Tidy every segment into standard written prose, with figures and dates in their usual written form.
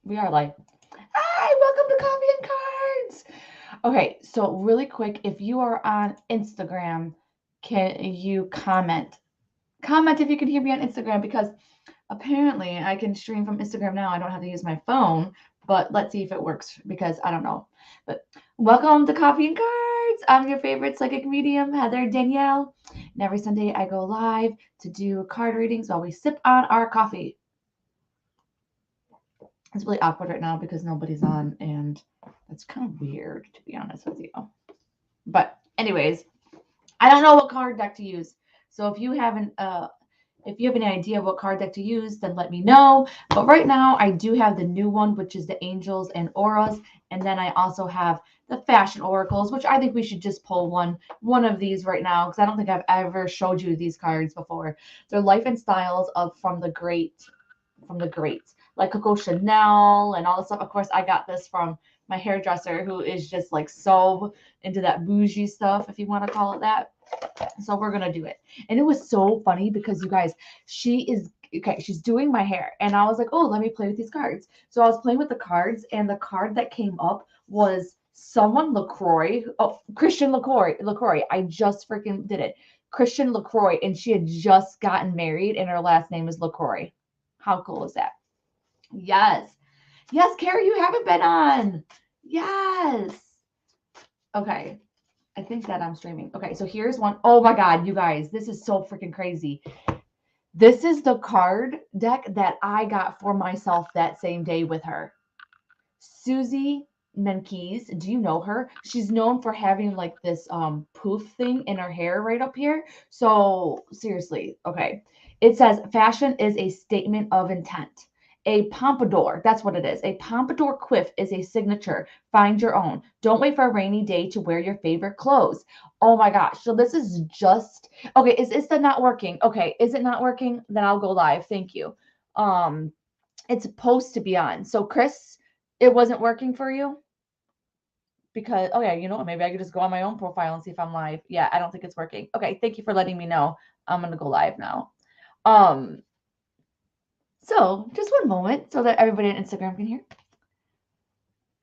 We are live. Hi, welcome to Coffee and Cards. Okay, so really quick, if you are on Instagram, can you comment? Comment if you can hear me on Instagram because apparently I can stream from Instagram now. I don't have to use my phone, but let's see if it works because I don't know. But welcome to Coffee and Cards. I'm your favorite psychic medium, Heather Danielle. And every Sunday I go live to do card readings while we sip on our coffee. It's really awkward right now because nobody's on, and that's kind of weird, to be honest with you. But anyways, I don't know what card deck to use. So if you have any idea what card deck to use, then let me know. But right now, I do have the new one, which is the Angels and Auras, and then I also have the Fashion Oracles, which I think we should just pull one of these right now because I don't think I've ever showed you these cards before. They're life and styles of from the greats, like Coco Chanel and all this stuff. Of course, I got this from my hairdresser, who is just like so into that bougie stuff, if you want to call it that. So we're gonna do it. And it was so funny because you guys, she is okay, she's doing my hair. And I was like, oh, let me play with these cards. So I was playing with the cards, and the card that came up was someone LaCroix. Oh, Christian LaCroix. I just freaking did it. Christian LaCroix, and she had just gotten married, and her last name is LaCroix. How cool is that? Yes. Yes, Carrie, you haven't been on. Yes. Okay. I think that I'm streaming. Okay, so here's one. Oh my God, you guys, this is so freaking crazy. This is the card deck that I got for myself that same day with her. Susie Menkes. Do you know her? She's known for having like this poof thing in her hair right up here. So seriously, okay. It says fashion is a statement of intent. A pompadour, that's what it is. A pompadour quiff is a signature. Find your own. Don't wait for a rainy day to wear your favorite clothes. Oh my gosh. So this is just okay. Is that not working? Okay. Is it not working? Then I'll go live. Thank you. Um, it's supposed to be on. So Chris, it wasn't working for you because oh yeah, you know what? Maybe I could just go on my own profile and see if I'm live. Yeah, I don't think it's working. Okay, thank you for letting me know. I'm gonna go live now. Um, so just one moment so that everybody on Instagram can hear.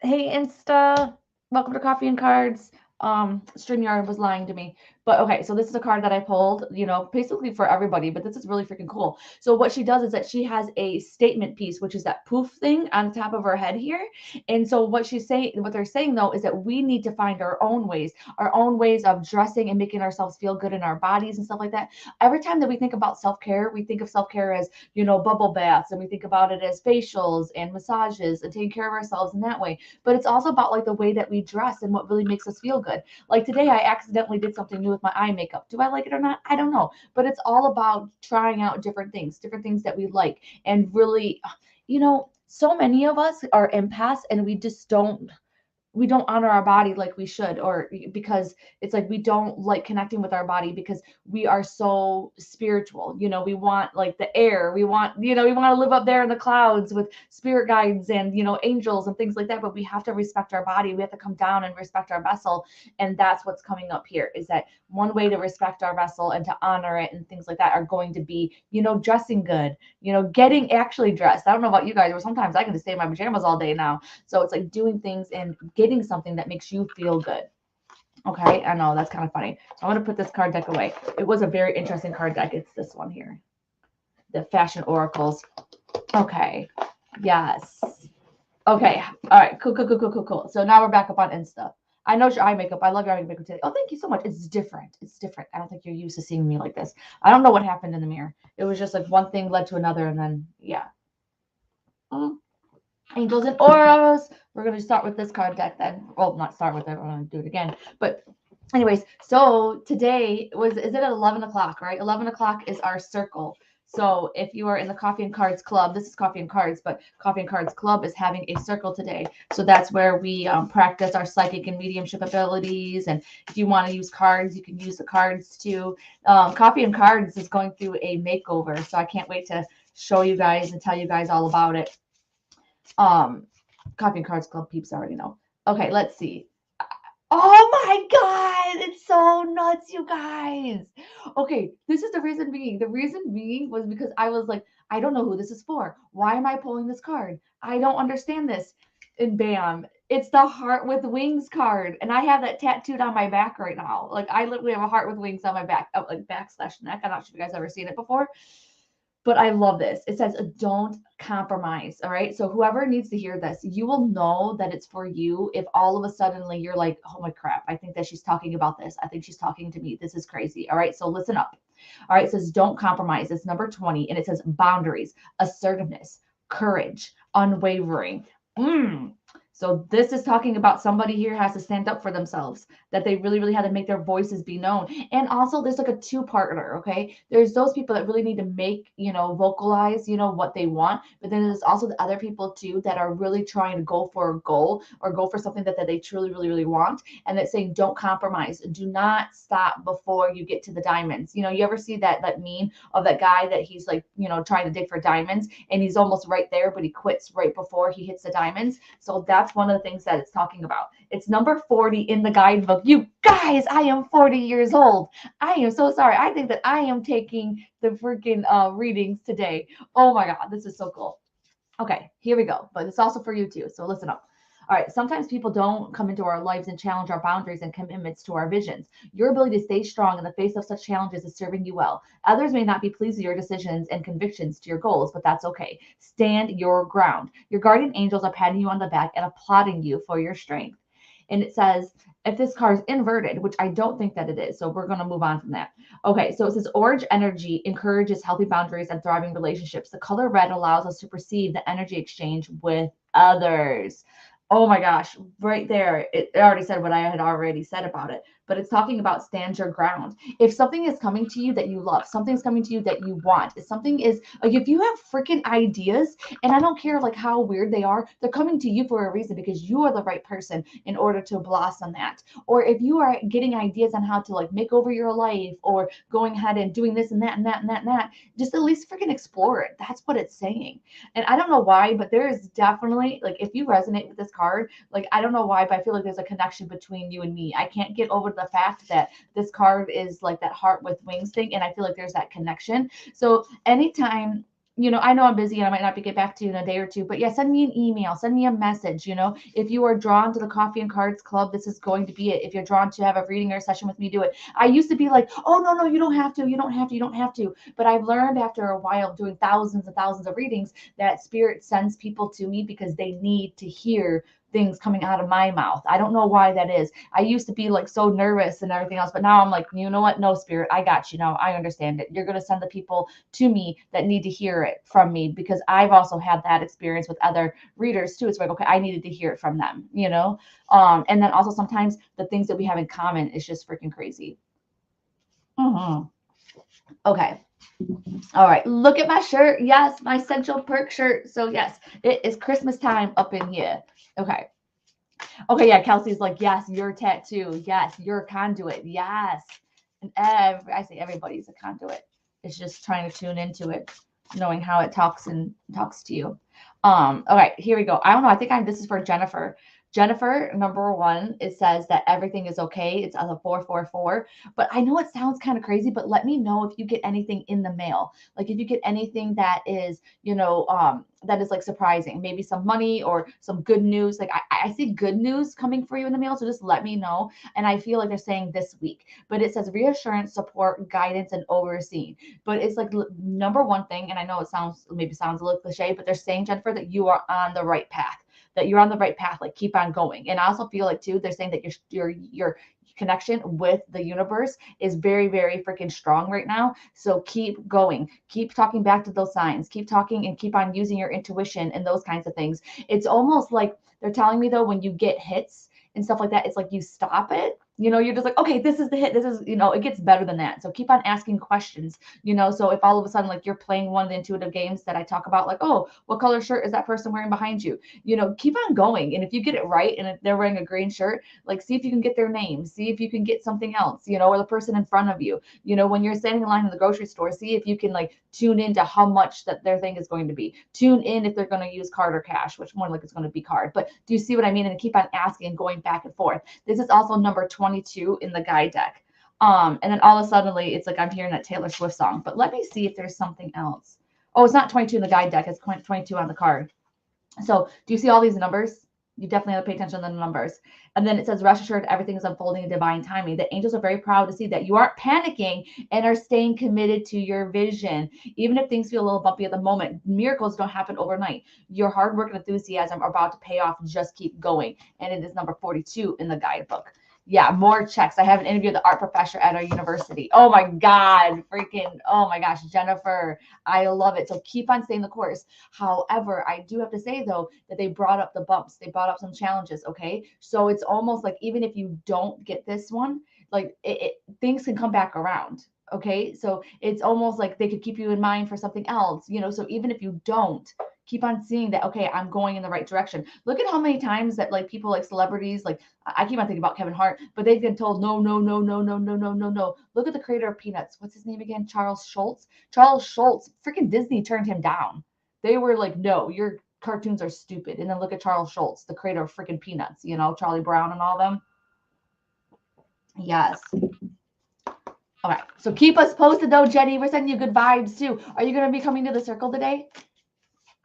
Hey Insta, welcome to Coffee and Cards. StreamYard was lying to me. But okay, so this is a card that I pulled, basically for everybody, but this is really freaking cool. So what she does is that she has a statement piece, which is that poof thing on top of her head here. And so what they're saying though is that we need to find our own ways of dressing and making ourselves feel good in our bodies and stuff like that. Every time that we think about self-care, we think of self-care as, bubble baths, and we think about it as facials and massages and taking care of ourselves in that way, but it's also about like the way that we dress and what really makes us feel good. Like today, I accidentally did something new with my eye makeup. Do I like it or not? I don't know. But it's all about trying out different things that we like. And really, so many of us are empaths and we don't honor our body like we should, or because it's like we don't like connecting with our body because we are so spiritual. We want like the air, we want to live up there in the clouds with spirit guides and angels and things like that, but we have to respect our body. We have to come down and respect our vessel. And that's what's coming up here, is that one way to respect our vessel and to honor it and things like that are going to be dressing good, getting actually dressed. I don't know about you guys, or sometimes I can just stay in my pajamas all day now. So it's like doing things and getting something that makes you feel good. Okay, I know that's kind of funny. So I'm gonna put this card deck away. It was a very interesting card deck. It's this one here, the Fashion Oracles. Okay, yes. Okay, all right, cool. So now we're back up on Insta. I know your eye makeup. I love your eye makeup today. Oh, thank you so much. It's different. It's different. I don't think you're used to seeing me like this. I don't know what happened in the mirror. It was just like one thing led to another, and then yeah. Mm. Angels and auras. We're going to start with this card deck then. Well, not start with it. We're going to do it again. But anyways, so today is it at 11 o'clock, right? 11 o'clock is our circle. So if you are in the Coffee and Cards Club, this is Coffee and Cards, but Coffee and Cards Club is having a circle today. So that's where we practice our psychic and mediumship abilities. And if you want to use cards, you can use the cards too. Coffee and Cards is going through a makeover. So I can't wait to show you guys and tell you guys all about it. Um, Coffee and Cards Club peeps already know. Okay, let's see. Oh my God, it's so nuts, you guys. Okay, this is the reason being. The reason being was because I was like, I don't know who this is for. Why am I pulling this card? I don't understand this. And bam, it's the heart with wings card. And I have that tattooed on my back right now. Like I literally have a heart with wings on my back, like back/neck. I'm not sure if you guys ever seen it before, but I love this. It says, don't compromise. All right. So whoever needs to hear this, you will know that it's for you if all of a sudden you're like, oh my crap, I think that she's talking about this. I think she's talking to me. This is crazy. All right. So listen up. All right. It says, don't compromise. It's number 20. And it says boundaries, assertiveness, courage, unwavering. So this is talking about somebody here has to stand up for themselves, that they really, really had to make their voices be known. And also there's like a two-parter, okay? There's those people that really need to make, vocalize, what they want. But then there's also the other people too that are really trying to go for a goal or go for something that they truly, really, really want. And that's saying, don't compromise. Do not stop before you get to the diamonds. You ever see that meme of that guy that he's like, trying to dig for diamonds and he's almost right there, but he quits right before he hits the diamonds. So that's one of the things that it's talking about. It's number 40 in the guidebook. You guys, I am 40 years old. I am so sorry. I think that I am taking the freaking readings today. Oh my God, this is so cool. Okay, here we go. But it's also for you too. So listen up. All right, sometimes people don't come into our lives and challenge our boundaries and commitments to our visions. Your ability to stay strong in the face of such challenges is serving you well. Others may not be pleased with your decisions and convictions to your goals, but that's okay. Stand your ground. Your guardian angels are patting you on the back and applauding you for your strength. And it says, if this car is inverted, which I don't think that it is, so we're going to move on from that. Okay, so it says orange energy encourages healthy boundaries and thriving relationships. The color red allows us to perceive the energy exchange with others. Oh my gosh, right there, it already said what I had already said about it, but it's talking about stand your ground. If something is coming to you that you love, something's coming to you that you want, if something is like, if you have freaking ideas, and I don't care like how weird they are, they're coming to you for a reason because you are the right person in order to blossom that. Or if you are getting ideas on how to like make over your life or going ahead and doing this and that and that and that and that, just at least freaking explore it. That's what it's saying. And I don't know why, but there is definitely like, if you resonate with this card, like I don't know why, but I feel like there's a connection between you and me. I can't get over the fact that this card is like that heart with wings thing, and I feel like there's that connection. So anytime, I know I'm busy and I might not be get back to you in a day or two, but yeah, send me an email, send me a message. If you are drawn to the Coffee and Cards Club, this is going to be it. If you're drawn to have a reading or a session with me, do it. I used to be like, oh no, you don't have to, you don't have to, you don't have to. But I've learned after a while doing thousands and thousands of readings that spirit sends people to me because they need to hear things coming out of my mouth. I don't know why that is. I used to be like so nervous and everything else, but now I'm like, you know what? No, spirit, I got you now. I understand it. You're going to send the people to me that need to hear it from me because I've also had that experience with other readers too. It's like, okay, I needed to hear it from them, and then also sometimes the things that we have in common is just freaking crazy. Okay. All right. Look at my shirt. Yes, my Central Perk shirt. So yes, it is Christmas time up in here. Okay. Okay, yeah, Kelsey's like, yes, your tattoo. Yes, your conduit. Yes. And I say everybody's a conduit. It's just trying to tune into it, knowing how it talks to you. Okay, here we go. I don't know. I think this is for Jennifer. Jennifer, number 1, it says that everything is okay. It's on the 444. But I know it sounds kind of crazy, but let me know if you get anything in the mail. Like if you get anything that is, that is like surprising, maybe some money or some good news. Like I see good news coming for you in the mail. So just let me know. And I feel like they're saying this week, but it says reassurance, support, guidance, and overseeing. But it's like number 1 thing. And I know it sounds a little cliche, but they're saying, Jennifer, that you are on the right path. Like keep on going. And I also feel like too, they're saying that your connection with the universe is very, very freaking strong right now. So keep going, keep talking back to those signs, keep talking and keep on using your intuition and those kinds of things. It's almost like they're telling me though, when you get hits and stuff like that, it's like you stop it. You're just like, okay, this is the hit. This is, it gets better than that. So keep on asking questions, so if all of a sudden, like you're playing one of the intuitive games that I talk about, like, oh, what color shirt is that person wearing behind you? Keep on going. And if you get it right, and if they're wearing a green shirt, like see if you can get their name, see if you can get something else, or the person in front of you, when you're standing in line in the grocery store, see if you can like tune into how much that their thing is going to be. Tune in if they're going to use card or cash, which more like it's going to be card. But do you see what I mean? And keep on asking and going back and forth. This is also number 22 in the guide deck. And then all of a sudden it's like I'm hearing that Taylor Swift song. But let me see if there's something else. Oh, it's not 22 in the guide deck. It's 22 on the card. So do you see all these numbers? You definitely have to pay attention to the numbers. And then it says, rest assured, everything is unfolding in divine timing. The angels are very proud to see that you aren't panicking and are staying committed to your vision. Even if things feel a little bumpy at the moment, miracles don't happen overnight. Your hard work and enthusiasm are about to pay off. Just keep going. And it is number 42 in the guidebook. Yeah, more checks. I have an interview with the art professor at our university. Oh my God, freaking, oh my gosh, Jennifer, I love it. So keep on staying the course. However, I do have to say though that they brought up the bumps, they brought up some challenges. Okay, so it's almost like even if you don't get this one, like things can come back around. Okay, so it's almost like they could keep you in mind for something else, you know. So even if you don't, keep on seeing that, okay, I'm going in the right direction. Look at how many times that like people, like celebrities, like I keep on thinking about Kevin Hart, but they've been told no, no, no, no, no, no, no, no, no. Look at the creator of Peanuts. What's his name again? Charles Schultz. Charles Schultz, freaking Disney turned him down. They were like, no, your cartoons are stupid. And then look at Charles Schultz, the creator of freaking Peanuts, you know, Charlie Brown and all them. Yes. All right. So keep us posted though, Jenny. We're sending you good vibes too. Are you going to be coming to the circle today?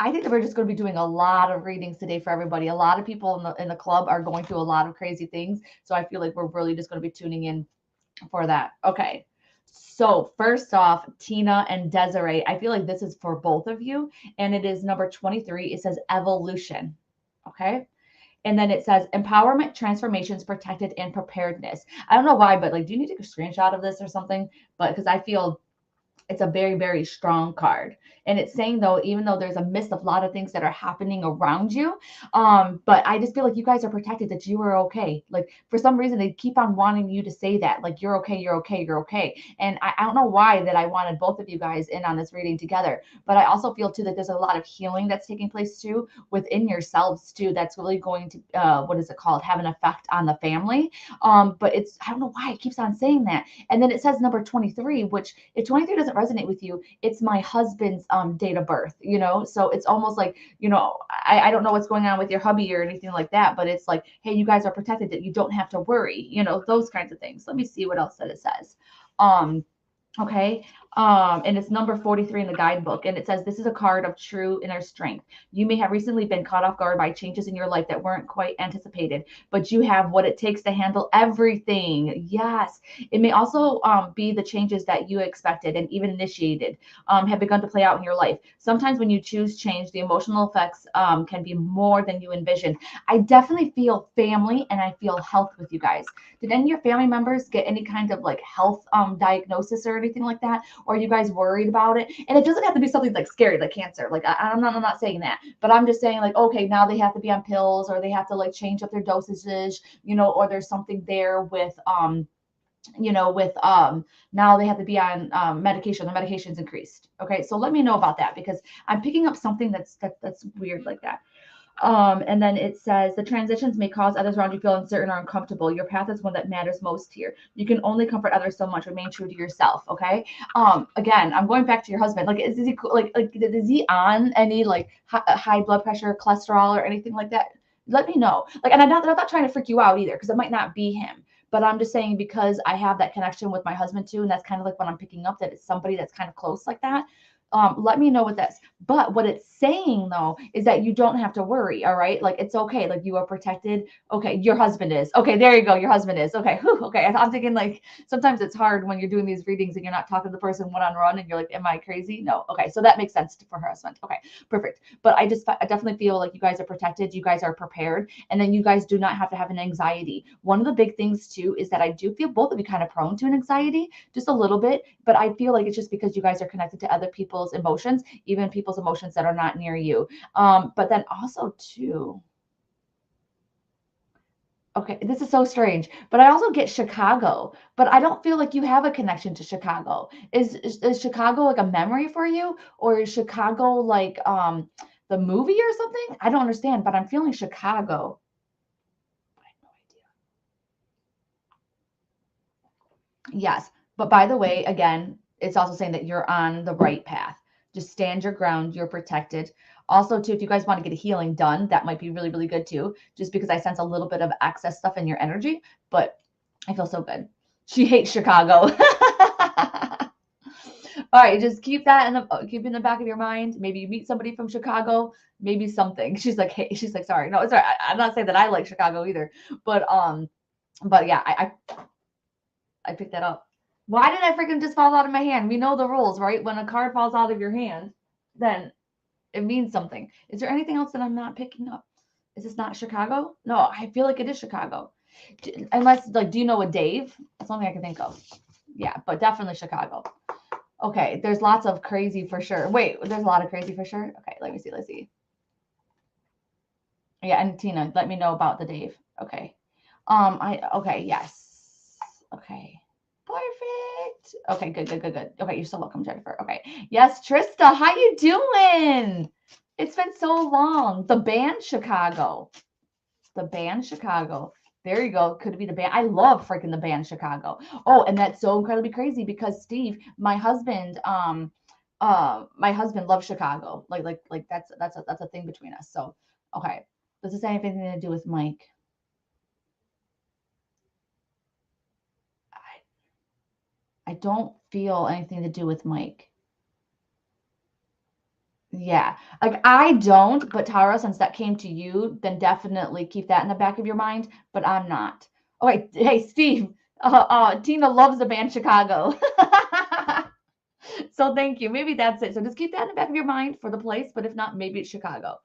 I think that we're just going to be doing a lot of readings today for everybody. A lot of people in the club are going through a lot of crazy things. So I feel like we're really just going to be tuning in for that. Okay. So first off, Tina and Desiree, I feel like this is for both of you. And it is number 23. It says evolution. Okay. And then it says empowerment, transformations, protected, and preparedness. I don't know why, but like, do you need to take a screenshot of this or something? But because I feel it's a very, very strong card. And it's saying though, even though there's a mist of a lot of things that are happening around you, but I just feel like you guys are protected, that you are okay. Like for some reason, they keep on wanting you to say that, like you're okay, you're okay, you're okay. And I don't know why that I wanted both of you guys in on this reading together, but I also feel too that there's a lot of healing that's taking place too within yourselves too. That's really going to, what is it called? Have an effect on the family. But it's, I don't know why it keeps on saying that. And then it says number 23, which if 23 doesn't resonate with you, it's my husband's date of birth, you know? So it's almost like, you know, I don't know what's going on with your hubby or anything like that, but it's like, hey, you guys are protected, that you don't have to worry, you know, those kinds of things. Let me see what else that it says. Okay. And it's number 43 in the guidebook. And it says, this is a card of true inner strength. You may have recently been caught off guard by changes in your life that weren't quite anticipated, but you have what it takes to handle everything. Yes. It may also be the changes that you expected and even initiated have begun to play out in your life. Sometimes when you choose change, the emotional effects can be more than you envisioned. I definitely feel family and I feel health with you guys. Did any of your family members get any kind of like health diagnosis or anything like that? Or are you guys worried about it? And it doesn't have to be something like scary, like cancer. Like I'm not saying that, but I'm just saying like, okay, now they have to be on pills or they have to like change up their dosages, you know, or there's something there with, you know, with now they have to be on medication. The medication's increased. Okay, so let me know about that because I'm picking up something that's weird like that. And then it says the transitions may cause others around you feel uncertain or uncomfortable. Your path is one that matters most here. You can only comfort others so much. Remain true to yourself. Okay. Again, I'm going back to your husband. Like, is he like is he on any like high blood pressure, cholesterol, or anything like that? Let me know. Like, and I'm not trying to freak you out either because it might not be him. But I'm just saying because I have that connection with my husband too, and that's kind of like what I'm picking up, that it's somebody that's kind of close like that. Let me know what that's. But what it's saying though is that you don't have to worry. All right, like it's okay. Like you are protected. Okay, your husband is. Okay, there you go. Your husband is. Okay, whew, okay. I'm thinking like sometimes it's hard when you're doing these readings and you're not talking to the person one-on-one and you're like, am I crazy? No. Okay, so that makes sense for her husband. Okay, perfect. But I definitely feel like you guys are protected. You guys are prepared, and then you guys do not have to have an anxiety. One of the big things too is that I do feel both of you kind of prone to an anxiety, just a little bit. But I feel like it's just because you guys are connected to other people's emotions, even people's emotions that are not near you. But then also too, okay, this is so strange, but I also get Chicago, but I don't feel like you have a connection to Chicago. Is Chicago like a memory for you, or is Chicago like the movie or something? I don't understand, but I'm feeling Chicago. I have no idea. Yes, but by the way, again, it's also saying that you're on the right path. Just stand your ground. You're protected. Also, too, if you guys want to get a healing done, that might be really, really good too. Just because I sense a little bit of excess stuff in your energy, but I feel so good. She hates Chicago. All right, just keep that keep in the back of your mind. Maybe you meet somebody from Chicago, maybe something. She's like, hey, she's like, sorry, no, it's all right. I'm not saying that I like Chicago either, but yeah, I picked that up. Why did I freaking just fall out of my hand? We know the rules, right? When a card falls out of your hand, then it means something. Is there anything else that I'm not picking up? Is this not Chicago? No, I feel like it is Chicago. Unless, like, do you know a Dave? That's the only thing I can think of. Yeah, but definitely Chicago. Okay, there's lots of crazy for sure. Wait, there's a lot of crazy for sure. Okay, let me see. Let's see. Yeah, and Tina, let me know about the Dave. Okay. Okay, yes. Okay. Perfect. Okay, good. Okay, you're so welcome, Jennifer. Okay. Yes, Trista, how you doing? It's been so long. The band Chicago. The band Chicago. There you go. Could be the band. I love freaking the band Chicago. Oh, and that's so incredibly crazy because Steve, my husband loves Chicago. Like that's a thing between us. So okay. Does this have anything to do with Mike? I don't feel anything to do with Mike. Yeah, like I don't, but Tara, since that came to you, then definitely keep that in the back of your mind. But I'm not. Oh wait, hey Steve, Tina loves the band Chicago. So thank you. Maybe that's it. So just keep that in the back of your mind for the place, but if not, maybe it's Chicago.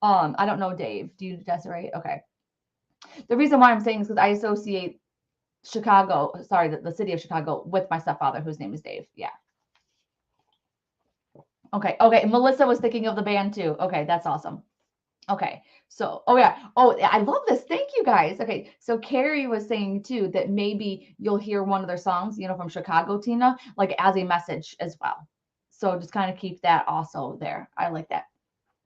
I don't know, Dave. Do you Desiree? Okay. The reason why I'm saying is because I associate Chicago, sorry, the city of Chicago with my stepfather, whose name is Dave. Yeah. Okay. Okay. Melissa was thinking of the band too. Okay. That's awesome. Okay. So, oh yeah. Oh, I love this. Thank you guys. Okay. So Carrie was saying too that maybe you'll hear one of their songs, from Chicago, Tina, like as a message as well. So just kind of keep that also there. I like that.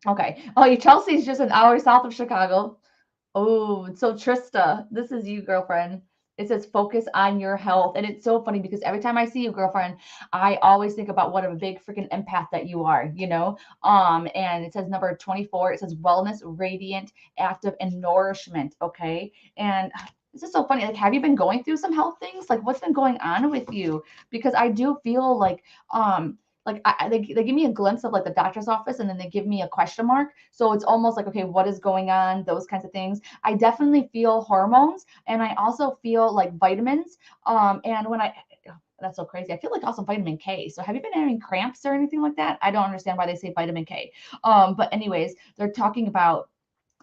Okay. Oh, Chelsea's just an hour south of Chicago. Oh, so Trista, this is you, girlfriend. It says focus on your health. And it's so funny because every time I see you, girlfriend, I always think about what a big freaking empath that you are. And it says number 24, it says wellness, radiant, active, and nourishment. Okay. And this is so funny. Like, have you been going through some health things? Like, what's been going on with you? Because I do feel like they give me a glimpse of like the doctor's office and then they give me a question mark. So it's almost like, okay, what is going on? Those kinds of things. I definitely feel hormones and I also feel like vitamins. And when that's so crazy. I feel like also vitamin K. So have you been having cramps or anything like that? I don't understand why they say vitamin K. But anyways, they're talking about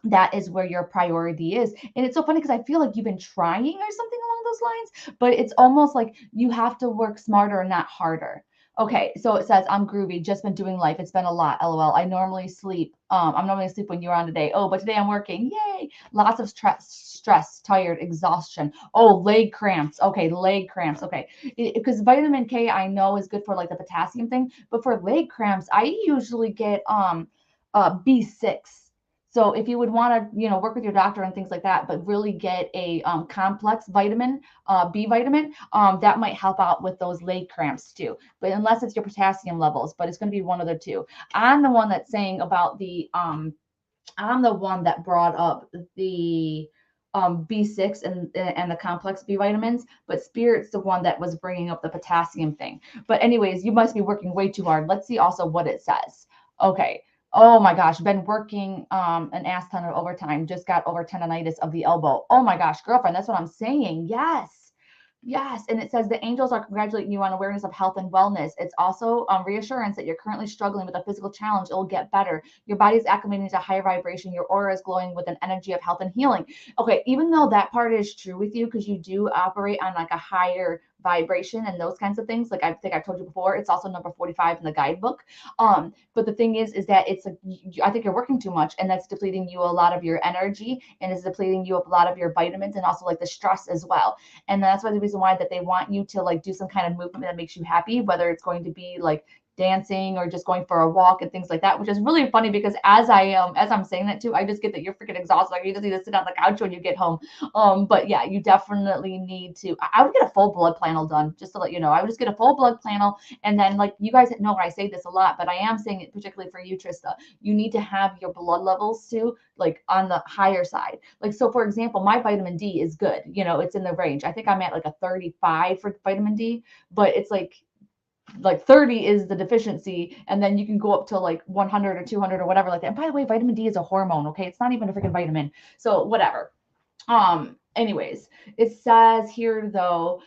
that is where your priority is. And it's so funny because I feel like you've been trying or something along those lines, but it's almost like you have to work smarter and not harder. Okay, so it says I'm groovy, just been doing life. It's been a lot. LOL. I'm normally asleep when you're on today. Oh, but today I'm working. Yay. Lots of stress, tired, exhaustion. Oh, leg cramps. Okay, leg cramps. Okay. Because vitamin K I know is good for like the potassium thing, but for leg cramps, I usually get B6. So if you would want to, work with your doctor and things like that, but really get a complex vitamin, B vitamin, that might help out with those leg cramps too. But unless it's your potassium levels, but it's going to be one of the two. I'm the one that's saying about I'm the one that brought up the B6 and the complex B vitamins, but Spirit's the one that was bringing up the potassium thing. But anyways, you must be working way too hard. Let's see also what it says. Okay. Oh my gosh, been working an ass ton of overtime. Just got over tendonitis of the elbow. Oh my gosh, girlfriend, that's what I'm saying. Yes. Yes, and it says the angels are congratulating you on awareness of health and wellness. It's also reassurance that you're currently struggling with a physical challenge. It will get better. Your body's acclimating to higher vibration. Your aura is glowing with an energy of health and healing. Okay, even though that part is true with you because you do operate on like a higher vibration and those kinds of things, like I think I told you before, it's also number 45 in the guidebook. But the thing is that it's like I think you're working too much, and that's depleting you a lot of your energy, and is depleting you of a lot of your vitamins, and also like the stress as well. And that's why the reason why that they want you to like do some kind of movement that makes you happy, whether it's going to be like dancing or just going for a walk and things like that, which is really funny because as I'm saying that too, I just get that you're freaking exhausted. Like you just need to sit on the couch when you get home. But yeah, you definitely need to. I would get a full blood panel done, just to let you know. I would just get a full blood panel, and then like you guys know I say this a lot, but I am saying it particularly for you, Trista. You need to have your blood levels too, like on the higher side. Like so, for example, my vitamin D is good. It's in the range. I think I'm at like a 35 for vitamin D, but it's like like 30 is the deficiency, and then you can go up to like 100 or 200 or whatever like that. And by the way, vitamin D is a hormone, okay? It's not even a freaking vitamin. So whatever. Anyways, it says here though,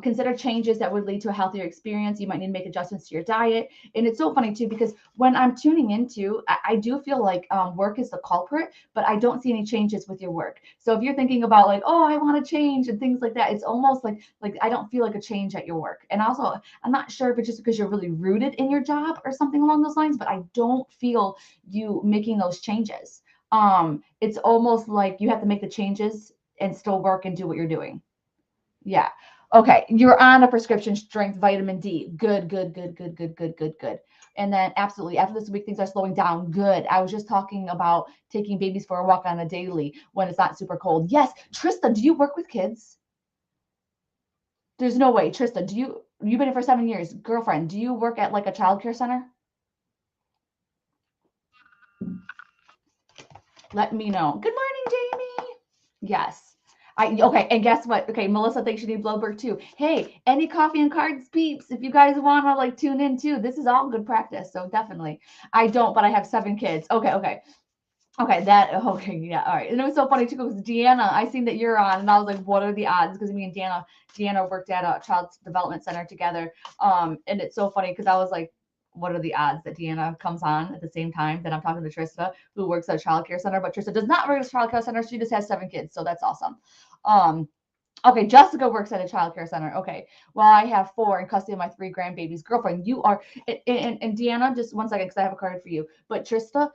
consider changes that would lead to a healthier experience. You might need to make adjustments to your diet. And it's so funny too, because when I'm tuning into, I do feel like work is the culprit, but I don't see any changes with your work. So if you're thinking about like, oh, I want to change and things like that, it's almost like I don't feel like a change at your work. And also, I'm not sure if it's just because you're really rooted in your job or something along those lines, but I don't feel you making those changes. It's almost like you have to make the changes and still work and do what you're doing. Yeah. Okay. You're on a prescription strength vitamin D. Good, good, good, good, good, good, good, good. And then absolutely after this week, things are slowing down. Good. I was just talking about taking babies for a walk on a daily when it's not super cold. Yes. Trista, do you work with kids? There's no way. Trista, you've been here for 7 years. Girlfriend, do you work at like a childcare center? Let me know. Good morning, Jamie. Yes. Okay, and guess what? Okay, Melissa thinks you need Blowberg too. Hey, any coffee and cards peeps, if you guys want to like tune in too, this is all good practice. So definitely. I don't, but I have 7 kids. Okay. Okay, okay, yeah, all right. And it was so funny too because Deanna, I seen that you're on, and I was like, what are the odds? Because me and Deanna worked at a child development center together. And it's so funny because I was like, what are the odds that Deanna comes on at the same time that I'm talking to Trista, who works at a child care center, but Trista does not work at a child care center. She just has 7 kids, so that's awesome. Okay, Jessica works at a child care center. Okay, well, I have 4 in custody of my 3 grandbabies. Girlfriend, you are, and Deanna, just one second because I have a card for you. But Trista,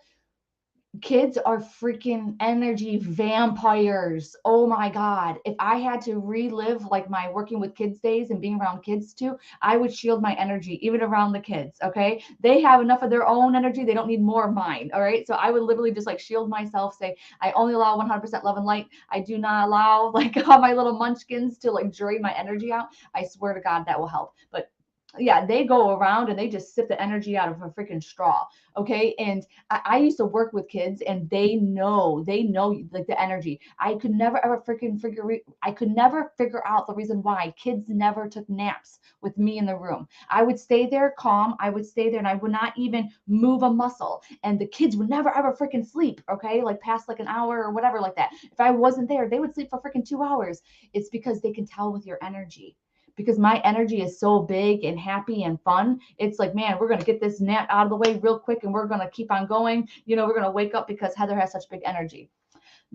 kids are freaking energy vampires. Oh my God. If I had to relive like my working with kids days and being around kids too, I would shield my energy even around the kids. Okay. They have enough of their own energy. They don't need more of mine. All right. So I would literally just like shield myself, say, I only allow 100% love and light. I do not allow like all my little munchkins to like drain my energy out. I swear to God that will help. But yeah, they go around and they just sip the energy out of a freaking straw. Okay. And I used to work with kids and they know like the energy. I could never ever I could never figure out the reason why kids never took naps with me in the room. I would stay there calm. I would stay there and I would not even move a muscle. And the kids would never ever freaking sleep. Okay. Like past like an hour or whatever like that. If I wasn't there, they would sleep for freaking 2 hours. It's because they can tell with your energy because my energy is so big and happy and fun. It's like, man, we're going to get this net out of the way real quick and we're going to keep on going. We're going to wake up because Heather has such big energy.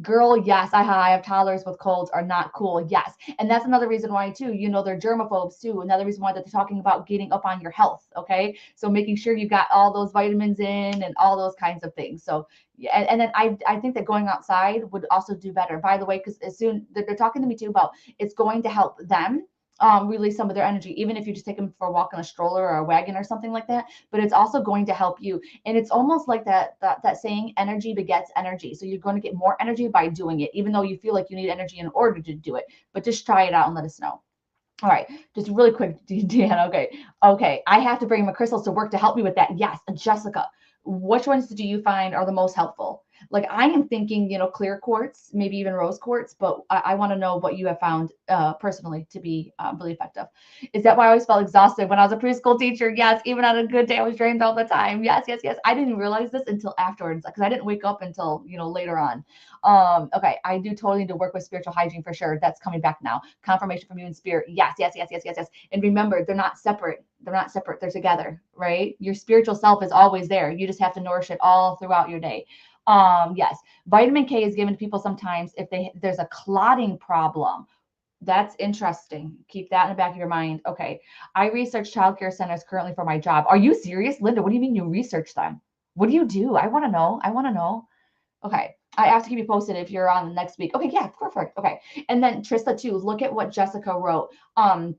Girl, yes, I have toddlers with colds are not cool. Yes. And that's another reason why, too, they're germaphobes, too. Another reason why that they're talking about getting up on your health. Okay. So making sure you got all those vitamins in and all those kinds of things. So, yeah. And then I think that going outside would also do better, by the way, because as soon they're talking to me, too, about it's going to help them release some of their energy, even if you just take them for a walk in a stroller or a wagon or something like that. But it's also going to help you. And it's almost like that saying, energy begets energy. So you're going to get more energy by doing it, even though you feel like you need energy in order to do it. But just try it out and let us know. All right, just really quick, Dan. Okay. I have to bring my crystals to work to help me with that. Yes, Jessica. Which ones do you find are the most helpful? Like I am thinking, clear quartz, maybe even rose quartz, but I want to know what you have found personally to be really effective. Is that why I always felt exhausted when I was a preschool teacher? Yes, even on a good day, I was drained all the time. Yes, yes, yes. I didn't realize this until afterwards because I didn't wake up until later on. Okay, I do totally need to work with spiritual hygiene for sure. That's coming back now. Confirmation from you in spirit. Yes, yes, yes, yes, yes, yes. And remember, they're not separate. They're not separate. They're together, right? Your spiritual self is always there. You just have to nourish it all throughout your day. Yes, vitamin K is given to people sometimes if there's a clotting problem. That's interesting. Keep that in the back of your mind. Okay. I research childcare centers currently for my job. Are you serious, Linda? What do you mean you research them? What do you do? I want to know. I want to know. Okay. I have to keep you posted if you're on the next week. Okay. Yeah. Perfect. Okay. And then Trista too, look at what Jessica wrote. And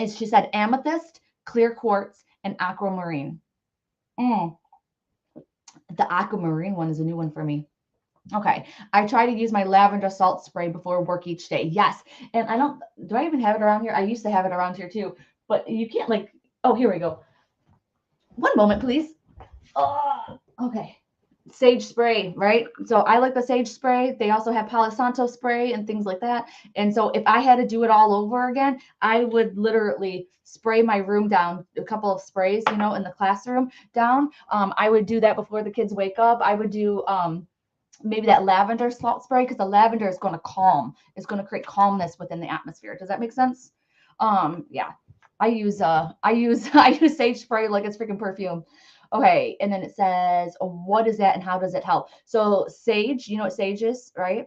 she said amethyst, clear quartz, and aquamarine. Mm, the aquamarine one is a new one for me. Okay. I try to use my lavender salt spray before work each day. Yes. And do I even have it around here? I used to have it around here too, but you can't oh, here we go. One moment, please. Oh, okay. sage spray, right? So I like the sage spray. They also have Palo Santo spray and things like that. And so if I had to do it all over again, I would literally spray my room down, a couple of sprays, you know, in the classroom down. I would do that before the kids wake up. I would do maybe that lavender salt spray, because the lavender is going to calm. It's going to create calmness within the atmosphere. Does that make sense? Yeah. I use sage spray like it's freaking perfume. Okay, and then it says, what is that and how does it help? So sage, you know what sage is, right?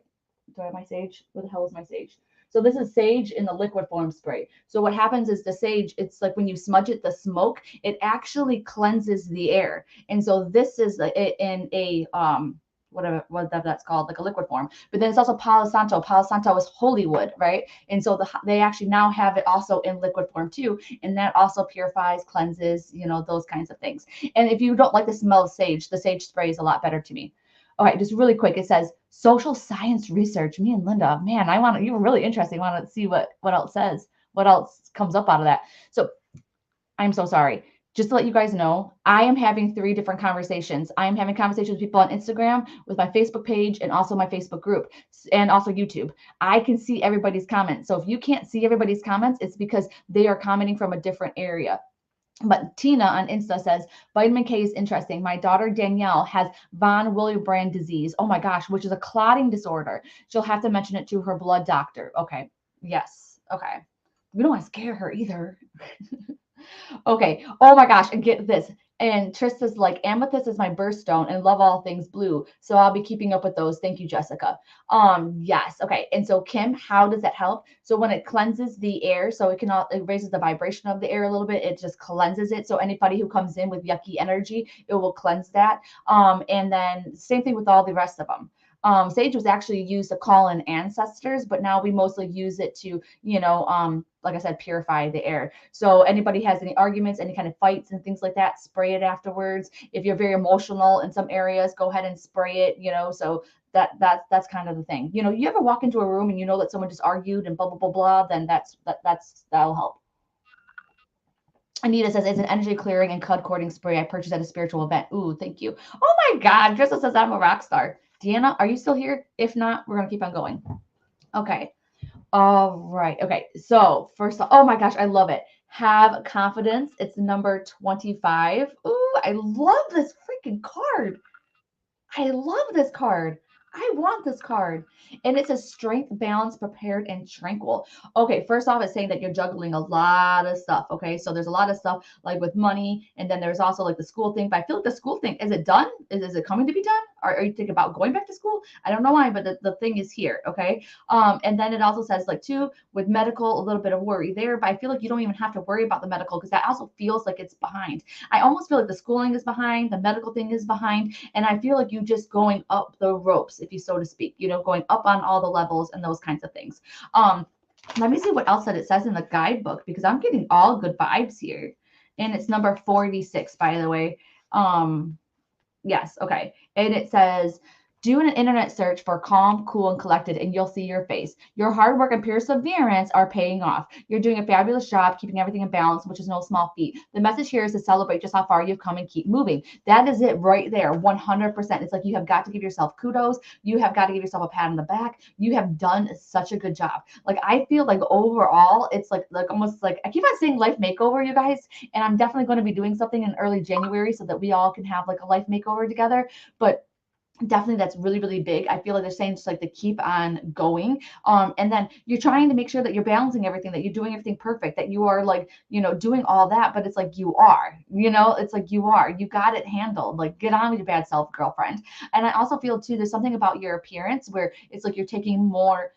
Do I have my sage? Where the hell is my sage? So this is sage in the liquid form spray. So what happens is the sage, it's like when you smudge it, the smoke, it actually cleanses the air. And so this is in a whatever that's called, like a liquid form. But then it's also Palo Santo. Palo Santo is holy wood, right? And so they actually now have it also in liquid form too, and that also purifies, cleanses, you know, those kinds of things. And if you don't like the smell of sage, the sage spray is a lot better to me. Okay, just really quick. It says social science research. Me and Linda, man, you were really interesting. I want to see what else says, what else comes up out of that. So I'm so sorry. Just to let you guys know, I am having 3 different conversations. I am having conversations with people on Instagram, with my Facebook page, and also my Facebook group, and also YouTube. I can see everybody's comments. So if you can't see everybody's comments, it's because they are commenting from a different area. But Tina on Insta says, vitamin K is interesting. My daughter Danielle has von Willebrand disease. Oh my gosh, which is a clotting disorder. She'll have to mention it to her blood doctor. Okay. Yes. Okay. We don't want to scare her either. Okay. Oh my gosh. And get this. And Trista's like, amethyst is my birthstone and love all things blue. So I'll be keeping up with those. Thank you, Jessica. Yes. Okay. And so Kim, how does that help? So when it cleanses the air, so it raises the vibration of the air a little bit. It just cleanses it. So anybody who comes in with yucky energy, it will cleanse that. And then same thing with all the rest of them. Sage was actually used to call in ancestors, but now we mostly use it to, like I said, purify the air. So anybody has any arguments, any kind of fights and things like that, spray it afterwards. If you're very emotional in some areas, go ahead and spray it, so that's kind of the thing. You ever walk into a room and you know that someone just argued and blah blah blah blah, then that'll help. Anita says it's an energy clearing and cud cording spray I purchased at a spiritual event. Ooh, thank you. Oh my God. Crystal says I'm a rock star. Deanna, are you still here? If not, we're going to keep on going. Okay. All right. Okay. So first off, oh my gosh, I love it. Have confidence. It's number 25. Ooh, I love this freaking card. I love this card. I want this card. And it says strength, balance, prepared, and tranquil. Okay, first off, it's saying that you're juggling a lot of stuff. Okay, so there's a lot of stuff like with money, and then there's also like the school thing. But I feel like the school thing, is it done? Is it coming to be done? Are you thinking about going back to school? I don't know why, but the thing is here. Okay. And then it also says like too, with medical, a little bit of worry there, but I feel like you don't even have to worry about the medical because that also feels like it's behind. I almost feel like the schooling is behind, the medical thing is behind, and I feel like you just going up the ropes, if you so to speak, going up on all the levels and those kinds of things. Let me see what else that it says in the guidebook because I'm getting all good vibes here. And it's number 46, by the way. Yes, okay. And it says, do an internet search for calm, cool, and collected, and you'll see your face. Your hard work and perseverance are paying off. You're doing a fabulous job keeping everything in balance, which is no small feat. The message here is to celebrate just how far you've come and keep moving. That is it right there, 100%. It's like you have got to give yourself kudos. You have got to give yourself a pat on the back. You have done such a good job. Like, I feel like overall, it's like almost like, I keep on saying life makeover, you guys, and I'm definitely going to be doing something in early January so that we all can have like a life makeover together. But definitely that's really, really big. I feel like they're saying just like to keep on going. And then you're trying to make sure that you're balancing everything, that you're doing everything perfect, that you are like, doing all that, but it's like you are, it's like you got it handled. Like, get on with your bad self, girlfriend. And I also feel too, there's something about your appearance where it's like you're taking more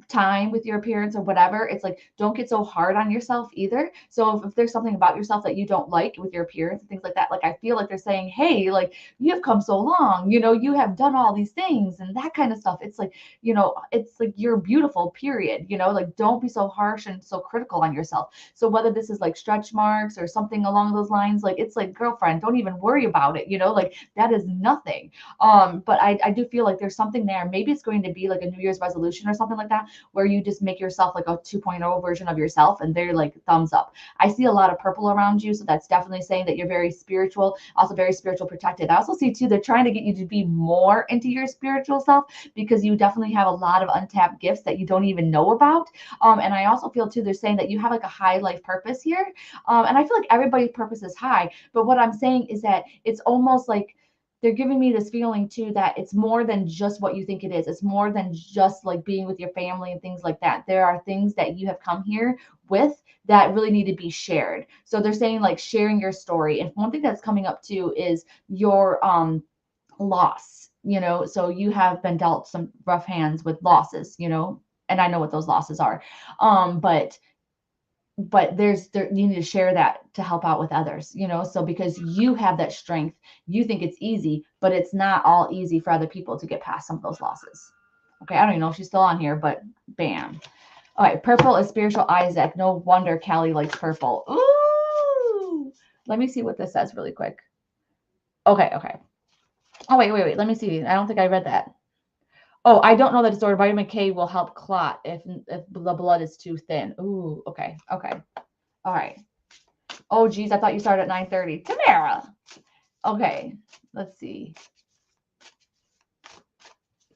time with your appearance or whatever. It's like, don't get so hard on yourself either. So if there's something about yourself that you don't like with your appearance and things like that, like I feel like they're saying, hey, like you have come so long, you have done all these things and that kind of stuff. It's like, it's like you're beautiful, period. Like don't be so harsh and so critical on yourself. So whether this is like stretch marks or something along those lines, like it's like, girlfriend, don't even worry about it, like that is nothing. But I do feel like there's something there. Maybe it's going to be like a New Year's resolution or something something like that, where you just make yourself like a 2.0 version of yourself, and they're like thumbs up. I see a lot of purple around you, so that's definitely saying that you're very spiritual, also very spiritual protected. I also see too, they're trying to get you to be more into your spiritual self, because you definitely have a lot of untapped gifts that you don't even know about. And I also feel too, they're saying that you have like a high life purpose here. And I feel like everybody's purpose is high, but what I'm saying is that it's almost like they're giving me this feeling too that it's more than just what you think it is. It's more than just like being with your family and things like that. There are things that you have come here with that really need to be shared. So they're saying like sharing your story. And one thing that's coming up too is your loss, so you have been dealt some rough hands with losses, and I know what those losses are. But you need to share that to help out with others, so because you have that strength, you think it's easy, but it's not all easy for other people to get past some of those losses. Okay, I don't even know if she's still on here, but bam. All right, purple is spiritual Isaac. No wonder Callie likes purple. Ooh, let me see what this says really quick. Okay. Oh, wait. Let me see. I don't think I read that. Oh, I don't know that it's ordered. Vitamin K will help clot if the blood is too thin. Ooh, okay. All right. Oh, geez, I thought you started at 9:30. Tamara. Okay, let's see.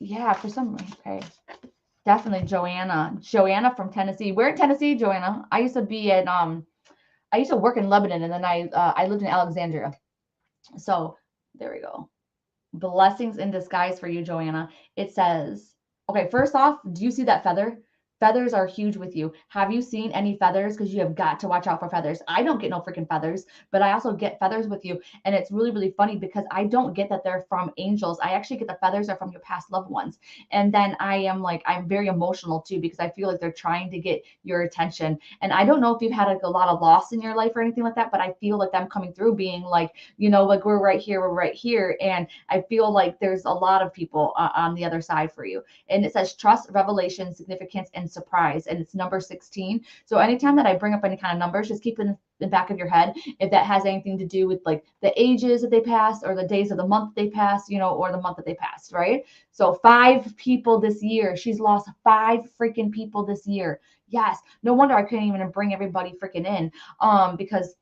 Yeah, for some reason. Okay. Definitely Joanna. Joanna from Tennessee. Where in Tennessee, Joanna? I used to be in I used to work in Lebanon, and then I lived in Alexandria. So there we go. Blessings in disguise for you, Joanna. It says, okay, first off, do you see that feather? Feathers are huge with you. Have you seen any feathers? Because you have got to watch out for feathers. I don't get no freaking feathers, but I also get feathers with you. And it's really, really funny because I don't get that they're from angels. I actually get the feathers are from your past loved ones. And then I'm very emotional too, because I feel like they're trying to get your attention. And I don't know if you've had like a lot of loss in your life or anything like that, but I feel like them coming through being like, like we're right here. And I feel like there's a lot of people on the other side for you. And it says trust, revelation, significance, and surprise. And it's number 16. So anytime that I bring up any kind of numbers, just keep in the back of your head if that has anything to do with like the ages that they passed or the days of the month they passed, or the month that they passed, right? So 5 people this year. She's lost 5 freaking people this year. Yes. No wonder I couldn't even bring everybody freaking in. Because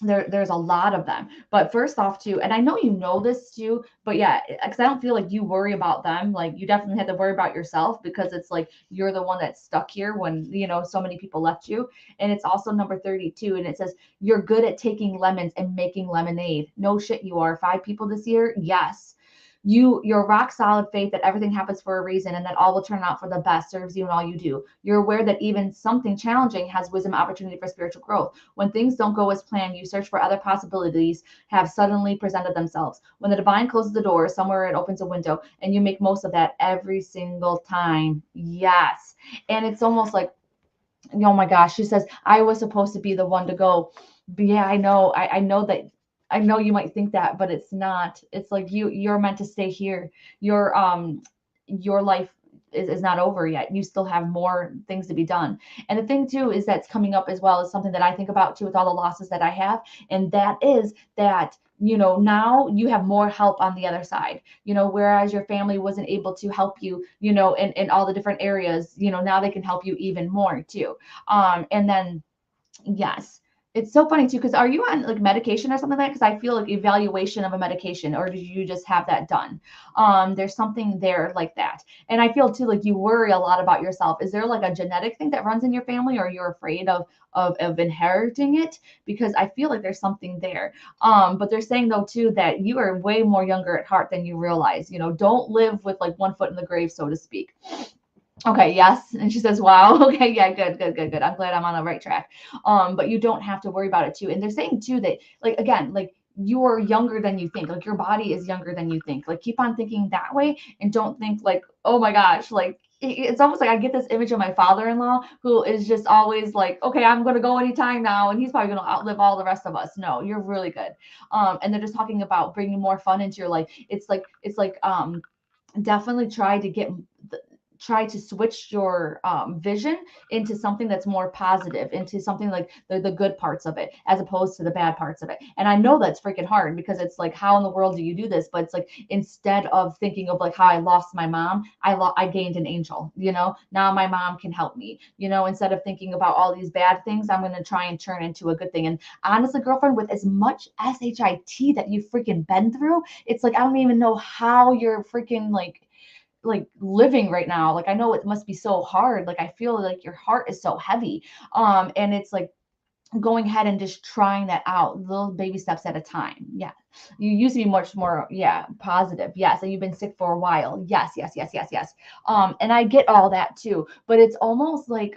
there's a lot of them. But first off too, and I know you know this too, but yeah, because I don't feel like you worry about them. Like you definitely have to worry about yourself, because it's like you're the one that's stuck here when so many people left you. And it's also number 32, and it says you're good at taking lemons and making lemonade. No shit, you are. 5 people this year. Yes. Your rock solid faith that everything happens for a reason and that all will turn out for the best serves you in all you do. You're aware that even something challenging has wisdom, opportunity for spiritual growth. When things don't go as planned, you search for other possibilities have suddenly presented themselves. When the divine closes the door, somewhere it opens a window, and you make most of that every single time. Yes. And it's almost like, oh my gosh, she says, I was supposed to be the one to go. But yeah, I know. I know that. I know you might think that, but it's not. It's like you're meant to stay here. Your life is not over yet. You still have more things to be done. And the thing too is that's coming up as well is something that I think about too with all the losses that I have. And that is that now you have more help on the other side, whereas your family wasn't able to help you, in all the different areas, now they can help you even more too. And then, yes, it's so funny too, because are you on like medication or something like that? Because I feel like evaluation of a medication, or did you just have that done? There's something there like that. And I feel too like you worry a lot about yourself. Is there like a genetic thing that runs in your family, or you're afraid of inheriting it? Because I feel like there's something there. But they're saying though too that you are way more younger at heart than you realize. Don't live with like one foot in the grave, so to speak. Okay, yes. And she says, wow. Okay, yeah, good. I'm glad I'm on the right track. But you don't have to worry about it too. And they're saying too that, like, again, like you're younger than you think. Like your body is younger than you think. Like keep on thinking that way and don't think like, oh my gosh, like it's almost like I get this image of my father-in-law who is just always like, okay, I'm going to go anytime now. And he's probably going to outlive all the rest of us. No, you're really good. And they're just talking about bringing more fun into your life. It's like, definitely try to get try to switch your vision into something that's more positive, into something like the good parts of it, as opposed to the bad parts of it. And I know that's freaking hard, because it's like, how in the world do you do this? But it's like, instead of thinking of like how I lost my mom, I gained an angel, now my mom can help me, instead of thinking about all these bad things, I'm going to try and turn into a good thing. And honestly, girlfriend, with as much shit that you've freaking been through, it's like, I don't even know how you're freaking like living right now. Like, I know it must be so hard. Like, I feel like your heart is so heavy. And it's like, going ahead and just trying that out, little baby steps at a time. Yeah. You used to be much more, yeah, positive. Yes. And you've been sick for a while. Yes, yes, yes, yes, yes. And I get all that too, but it's almost like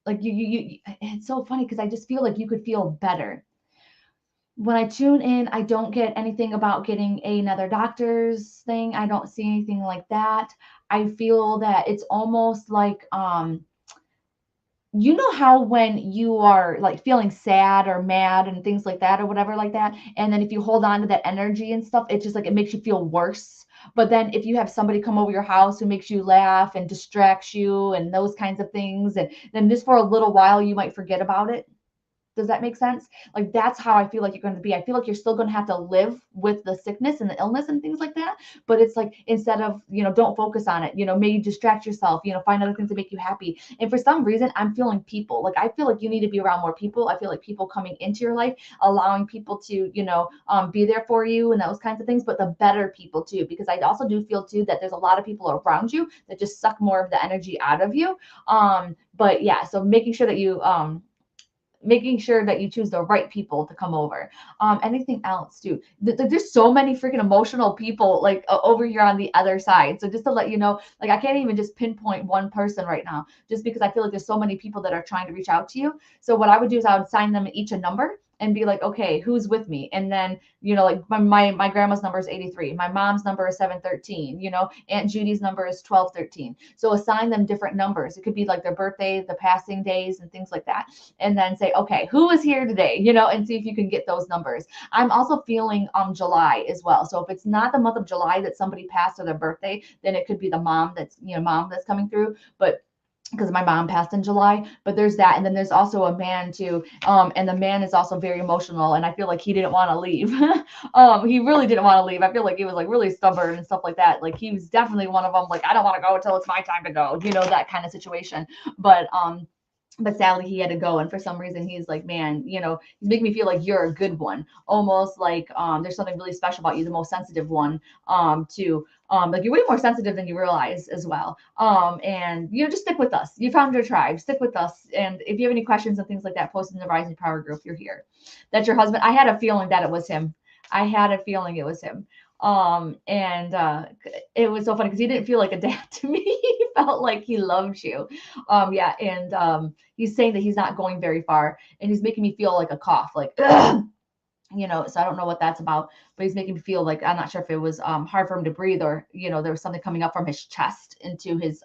it's so funny, because I just feel like you could feel better. When I tune in, I don't get anything about getting another doctor's thing. I don't see anything like that. I feel that it's almost like, how when you are like feeling sad or mad and things like that, or whatever like that, and then if you hold on to that energy and stuff, it just like, it makes you feel worse. But then if you have somebody come over your house who makes you laugh and distracts you and those kinds of things, and then just for a little while you might forget about it. Does that make sense? Like, that's how I feel like you're going to be. I feel like you're still going to have to live with the sickness and the illness and things like that. But it's like, instead of, don't focus on it, maybe distract yourself, find other things to make you happy. And for some reason, I'm feeling people. Like, I feel like you need to be around more people. I feel like people coming into your life, allowing people to, be there for you and those kinds of things, but the better people too, because I also do feel too that there's a lot of people around you that just suck more of the energy out of you. But yeah, so making sure that you choose the right people to come over. Anything else too? There's so many freaking emotional people like over here on the other side. So just to let you know, like, I can't even just pinpoint one person right now, just because I feel like there's so many people that are trying to reach out to you. So what I would do is I would assign them each a number and be like, okay, who's with me? And then, like my grandma's number is 83. My mom's number is 713. Aunt Judy's number is 1213. So assign them different numbers. It could be like their birthday, the passing days, and things like that. And then say, okay, who is here today? And see if you can get those numbers. I'm also feeling July as well. So if it's not the month of July that somebody passed or their birthday, then it could be the mom that's coming through. But because my mom passed in July, but there's that. And then there's also a man too. And the man is also very emotional. And I feel like he didn't want to leave. He really didn't want to leave. I feel like he was like really stubborn and stuff like that. Like, he was definitely one of them. Like, I don't want to go until it's my time to go, that kind of situation. But sadly he had to go, and for some reason he's like, man, he's making me feel like you're a good one, almost like there's something really special about you, the most sensitive one, too. Like, you're way more sensitive than you realize as well. And just stick with us. You found your tribe, stick with us. And if you have any questions and things like that, post in the Rising Power group. You're here. That's your husband. I had a feeling that it was him. I had a feeling it was him. And it was so funny because he didn't feel like a dad to me. He felt like he loved you. Yeah. And he's saying that he's not going very far, and he's making me feel like a cough, like, ugh, so I don't know what that's about, but he's making me feel like, I'm not sure if it was hard for him to breathe, or there was something coming up from his chest into his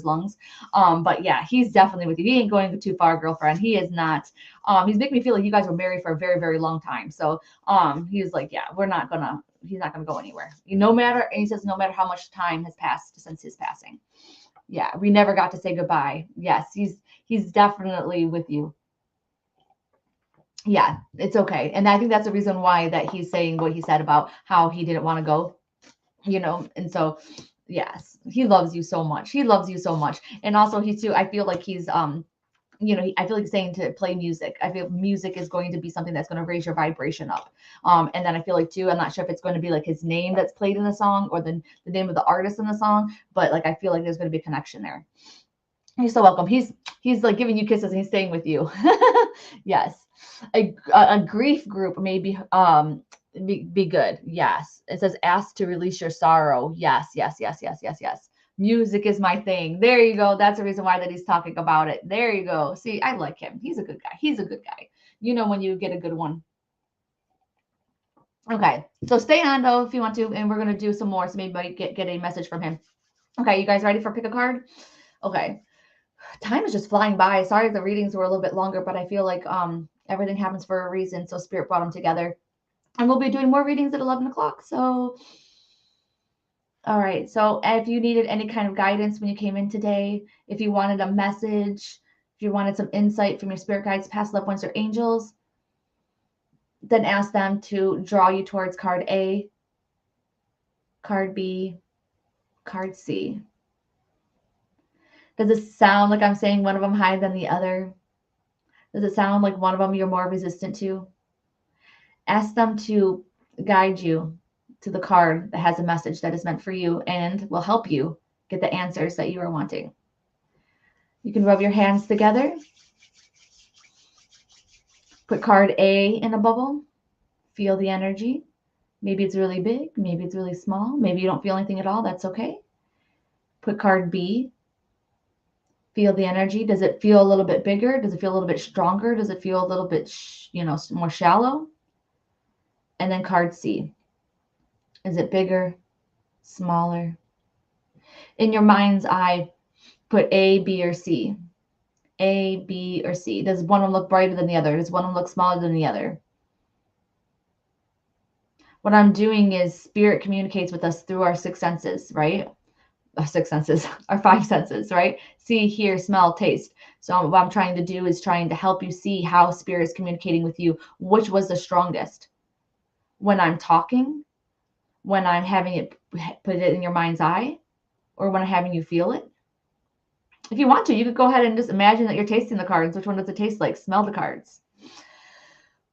lungs. But yeah, he's definitely with you. He ain't going too far, girlfriend. He is not. He's making me feel like you guys were married for a very, very long time. So he's like, yeah, he's not gonna go anywhere. No matter, and he says, no matter how much time has passed since his passing. Yeah, we never got to say goodbye. Yes, he's definitely with you. Yeah, it's okay. And I think that's the reason why that he's saying what he said about how he didn't want to go, and so yes, he loves you so much. He loves you so much. And also he too, I feel like he's I feel like he's saying to play music. I feel music is going to be something that's going to raise your vibration up. And then I feel like too, I'm not sure if it's going to be like his name that's played in the song, or the name of the artist in the song, but like, I feel like there's going to be a connection there. You're so welcome. He's like giving you kisses and he's staying with you. Yes. A grief group may be good. Yes. It says, ask to release your sorrow. Yes, yes, yes, yes, yes, yes. Music is my thing. There you go. That's the reason why that he's talking about it. There you go. See, I like him. He's a good guy. He's a good guy. When you get a good one. Okay. So stay on though if you want to, and we're gonna do some more. So maybe get a message from him. Okay, you guys ready for pick a card? Okay. Time is just flying by. Sorry if the readings were a little bit longer, but I feel like everything happens for a reason. So Spirit brought them together. And we'll be doing more readings at 11 o'clock. So All right. So if you needed any kind of guidance when you came in today, if you wanted a message, if you wanted some insight from your spirit guides, past loved ones, or angels, then ask them to draw you towards card A, card B, card C. Does it sound like I'm saying one of them higher than the other? Does it sound like one of them you're more resistant to? Ask them to guide you to the card that has a message that is meant for you and will help you get the answers that you are wanting. You can rub your hands together. Put card A in a bubble. Feel the energy. Maybe it's really big. Maybe it's really small. Maybe you don't feel anything at all. That's okay. Put card B. Feel the energy. Does it feel a little bit bigger? Does it feel a little bit stronger? Does it feel a little bit, more shallow? And then card C. Is it bigger, smaller? In your mind's eye, put A, B, or C. A, B, or C. Does one of them look brighter than the other? Does one of them look smaller than the other? What I'm doing is spirit communicates with us through our six senses, right? Our six senses, our five senses, right? See, hear, smell, taste. So what I'm trying to do is trying to help you see how spirit is communicating with you. Which was the strongest? When I'm talking, when I'm having it, put it in your mind's eye, or when I'm having you feel it? If you want to, you could go ahead and just imagine that you're tasting the cards. Which one does it taste like? Smell the cards.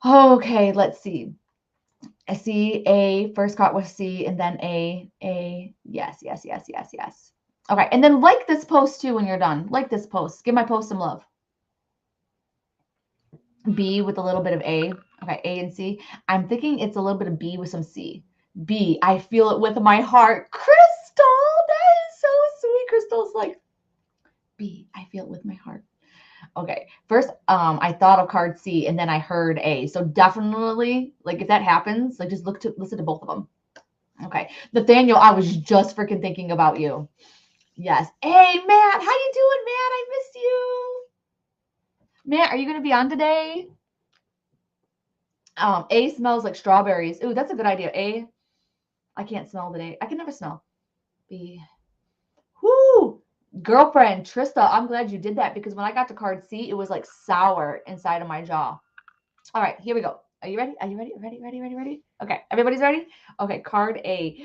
Okay, let's see. I see A, first card was C, and then A, yes, yes, yes, yes, yes. Okay, and then like this post too when you're done. Like this post. Give my post some love. B with a little bit of A. Okay, A and C. I'm thinking it's a little bit of B with some C. B, I feel it with my heart. Crystal, that is so sweet. Crystal's like, B, I feel it with my heart. Okay, first, I thought of card C and then I heard A. So definitely, like if that happens, like just listen to both of them. Okay, Nathaniel, I was just freaking thinking about you. Yes. Hey, Matt, how you doing, Matt? I missed you. Matt, are you gonna be on today? A smells like strawberries. Ooh, that's a good idea. A, I can't smell today. I can never smell. B, whoo, girlfriend Trista, I'm glad you did that because when I got to card C, it was like sour inside of my jaw. All right, here we go. Are you ready? Are you ready? Ready? Okay, everybody's ready? Okay, card A,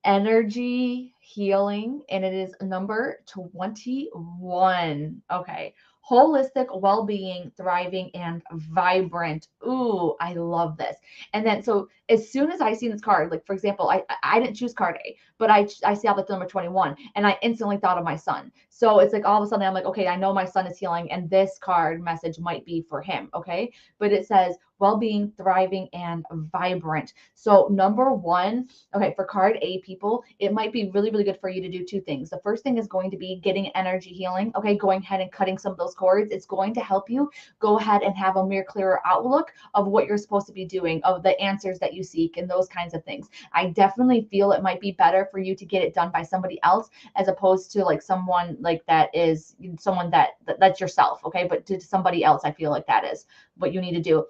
energy healing, and it is number 21. Okay, holistic well-being, thriving, and vibrant. Ooh, I love this. And then, so as soon as I seen this card, like for example, I didn't choose card A, but I saw the number 21, and I instantly thought of my son. So it's like all of a sudden I'm like, okay, I know my son is healing, and this card message might be for him. Okay, but it says well-being, thriving, and vibrant. So number one, okay, for card A people, it might be really, really good for you to do two things. The first thing is going to be getting energy healing. Okay, going ahead and cutting some of those cords. It's going to help you go ahead and have a more clearer outlook of what you're supposed to be doing, of the answers that you seek, and those kinds of things. I definitely feel it might be better for you to get it done by somebody else as opposed to like someone like that is someone that's yourself. Okay, but to somebody else, I feel like that is what you need to do.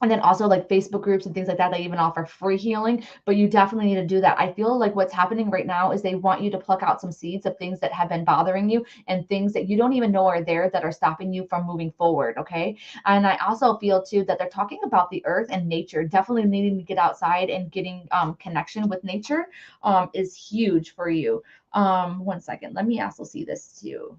And then also like Facebook groups and things like that, they even offer free healing, but you definitely need to do that. I feel like what's happening right now is they want you to pluck out some seeds of things that have been bothering you and things that you don't even know are there that are stopping you from moving forward. Okay. And I also feel too that they're talking about the earth and nature, definitely needing to get outside and getting connection with nature is huge for you. 1 second. Let me also see this too,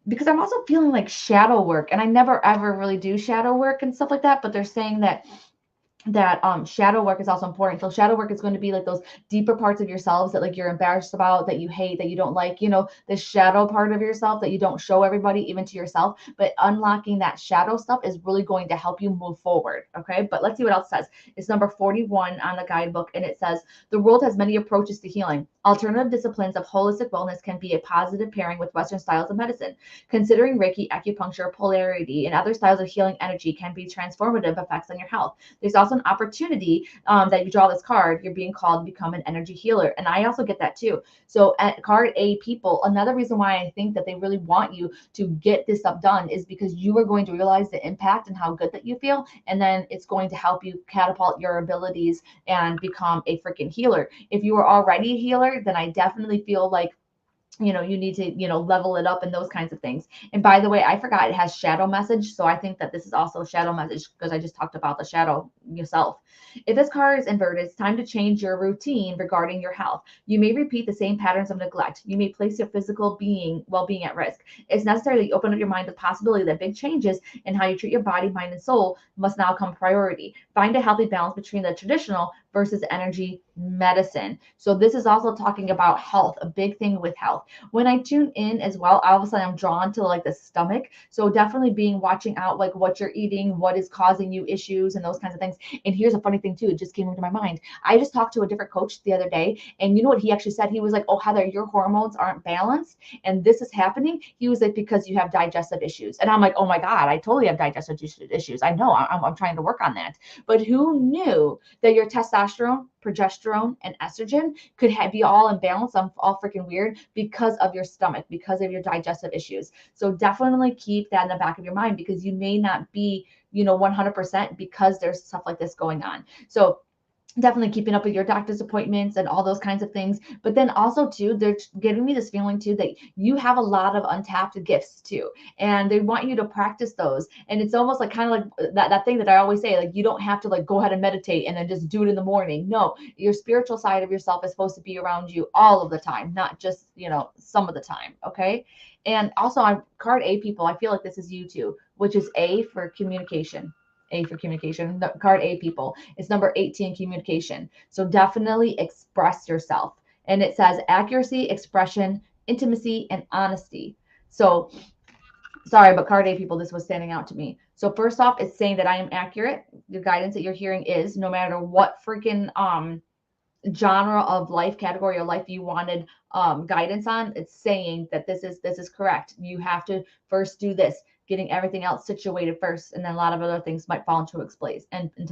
because I'm also feeling like shadow work, and I never ever really do shadow work and stuff like that, but they're saying that shadow work is also important. So shadow work is going to be like those deeper parts of yourselves that like you're embarrassed about, that you hate, that you don't like, the shadow part of yourself that you don't show everybody, even to yourself. But unlocking that shadow stuff is really going to help you move forward. Okay, but let's see what else it says. It's number 41 on the guidebook, and it says the world has many approaches to healing. Alternative disciplines of holistic wellness can be a positive pairing with Western styles of medicine. Considering Reiki, acupuncture, polarity, and other styles of healing energy can be transformative effects on your health. There's also an opportunity that you draw this card, you're being called to become an energy healer. And I also get that too. So at card A people, another reason why I think that they really want you to get this stuff done is because you are going to realize the impact and how good that you feel. And then it's going to help you catapult your abilities and become a freaking healer. If you are already a healer, then I definitely feel like you need to, level it up and those kinds of things. And by the way, I forgot it has shadow message. So I think that this is also shadow message because I just talked about the shadow yourself. If this card is inverted, it's time to change your routine regarding your health. You may repeat the same patterns of neglect. You may place your physical well-being at risk. It's necessary that you open up your mind to the possibility that big changes in how you treat your body, mind, and soul must now come priority. Find a healthy balance between the traditional versus energy medicine. So this is also talking about health, a big thing with health. When I tune in as well, all of a sudden I'm drawn to like the stomach. So definitely watching out like what you're eating, what is causing you issues and those kinds of things. And here's a funny thing too, it just came into my mind. I just talked to a different coach the other day, and you know what he actually said? He was like, "Oh, Heather, your hormones aren't balanced and this is happening." He was like, "Because you have digestive issues." And I'm like, "Oh my God, I totally have digestive issues. I know, I'm trying to work on that." But who knew that your testosterone, progesterone, and estrogen could be all imbalanced? I'm all freaking weird because of your stomach, because of your digestive issues. So definitely keep that in the back of your mind because you may not be, 100% because there's stuff like this going on. So definitely keeping up with your doctor's appointments and all those kinds of things. But then also too, they're giving me this feeling too that you have a lot of untapped gifts too, and they want you to practice those. And it's almost like kind of like that thing that I always say, like you don't have to like go ahead and meditate and then just do it in the morning. No, your spiritual side of yourself is supposed to be around you all of the time, not just some of the time. Okay. And also on card A people, I feel like this is you too, which is A for communication. A for communication. The card A people. It's number 18, communication. So definitely express yourself. And it says accuracy, expression, intimacy, and honesty. So sorry, but card A people, this was standing out to me. So first off, it's saying that I am accurate. The guidance that you're hearing is no matter what freaking genre of life category or life you wanted guidance on, it's saying that this is correct. You have to first do this, getting everything else situated first, and then a lot of other things might fall into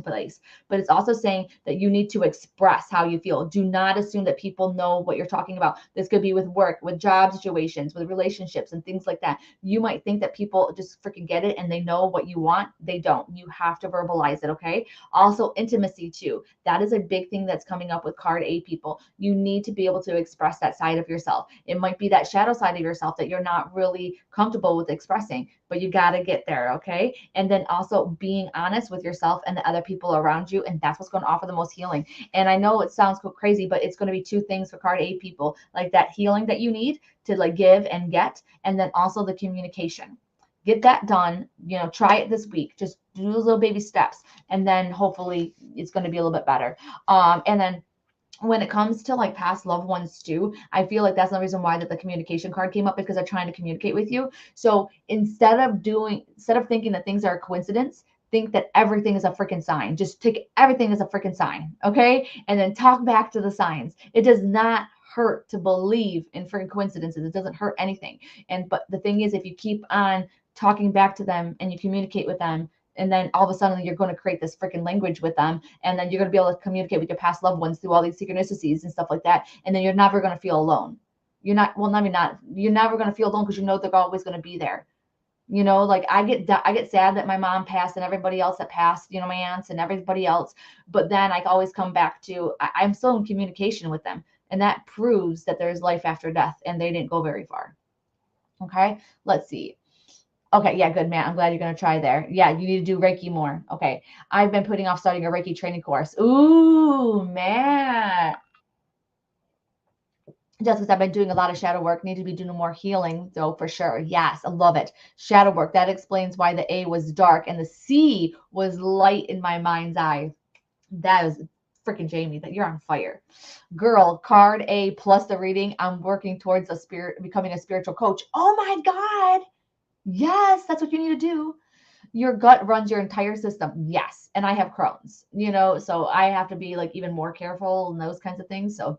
place. But it's also saying that you need to express how you feel. Do not assume that people know what you're talking about. This could be with work, with job situations, with relationships and things like that. You might think that people just freaking get it and they know what you want. They don't. You have to verbalize it. Okay. Also intimacy too. That is a big thing that's coming up with card A people. You need to be able to express that side of yourself. It might be that shadow side of yourself that you're not really comfortable with expressing, but you got to get there. Okay. And then also being honest with yourself and the other people around you. And that's what's going to offer the most healing. And I know it sounds crazy, but it's going to be two things for card A people, like that healing that you need to like give and get, and then also the communication. Get that done. Try it this week. Just do those little baby steps, and then hopefully it's going to be a little bit better. And then when it comes to like past loved ones too, I feel like that's the reason why that the communication card came up, because they're trying to communicate with you. So instead of thinking that things are a coincidence, think that everything is a freaking sign. Just take everything as a freaking sign. Okay. And then talk back to the signs. It does not hurt to believe in freaking coincidences. It doesn't hurt anything. But the thing is, if you keep on talking back to them and you communicate with them, and then all of a sudden you're going to create this freaking language with them, and then you're going to be able to communicate with your past loved ones through all these synchronicities and stuff like that, and then you're never going to feel alone. You're never going to feel alone, because they're always going to be there. Like I get sad that my mom passed and everybody else that passed, my aunts and everybody else, but then I always come back to I'm still in communication with them, and that proves that there's life after death, and they didn't go very far. Okay, let's see. Okay, yeah, good, Matt. I'm glad you're going to try there. Yeah, you need to do Reiki more. Okay, I've been putting off starting a Reiki training course. Ooh, Matt. Just because I've been doing a lot of shadow work, need to be doing more healing, though, for sure. Yes, I love it. Shadow work. That explains why the A was dark and the C was light in my mind's eye. That is freaking Jamie, that you're on fire. Girl, card A plus the reading. I'm working towards becoming a spiritual coach. Oh my God. Yes, that's what you need to do. Your gut runs your entire system. Yes. And I have Crohn's, so I have to be like even more careful and those kinds of things. So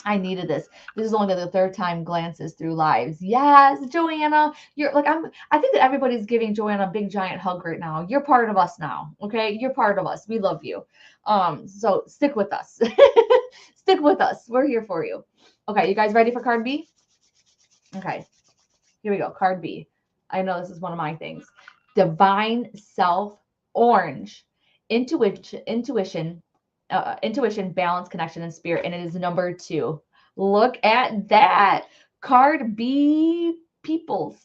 I needed this. This is only the third time glances through lives. Yes, Joanna, you're like I think that everybody's giving Joanna a big giant hug right now. You're part of us now. Okay? You're part of us. We love you. So stick with us. Stick with us. We're here for you. Okay, you guys ready for card B? Okay. Here we go. Card B. I know this is one of my things. Divine self orange. Intuition, balance, connection, and spirit. And it is number 2. Look at that. Card B peoples.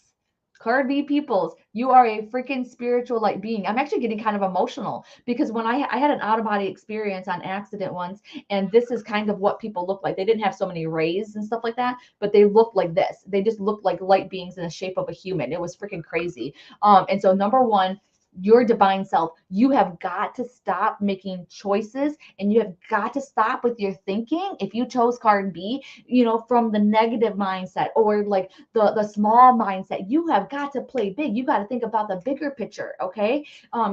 Card B peoples. You are a freaking spiritual like being. I'm actually getting kind of emotional because when I had an out of body experience on accident once, and this is kind of what people look like. They didn't have so many rays and stuff like that, but they looked like this. They just looked like light beings in the shape of a human. It was freaking crazy. And so number 1, your divine self, you have got to stop making choices, and you have got to stop with your thinking. If you chose card B, from the negative mindset or like the small mindset, you have got to play big. You got to think about the bigger picture. Okay.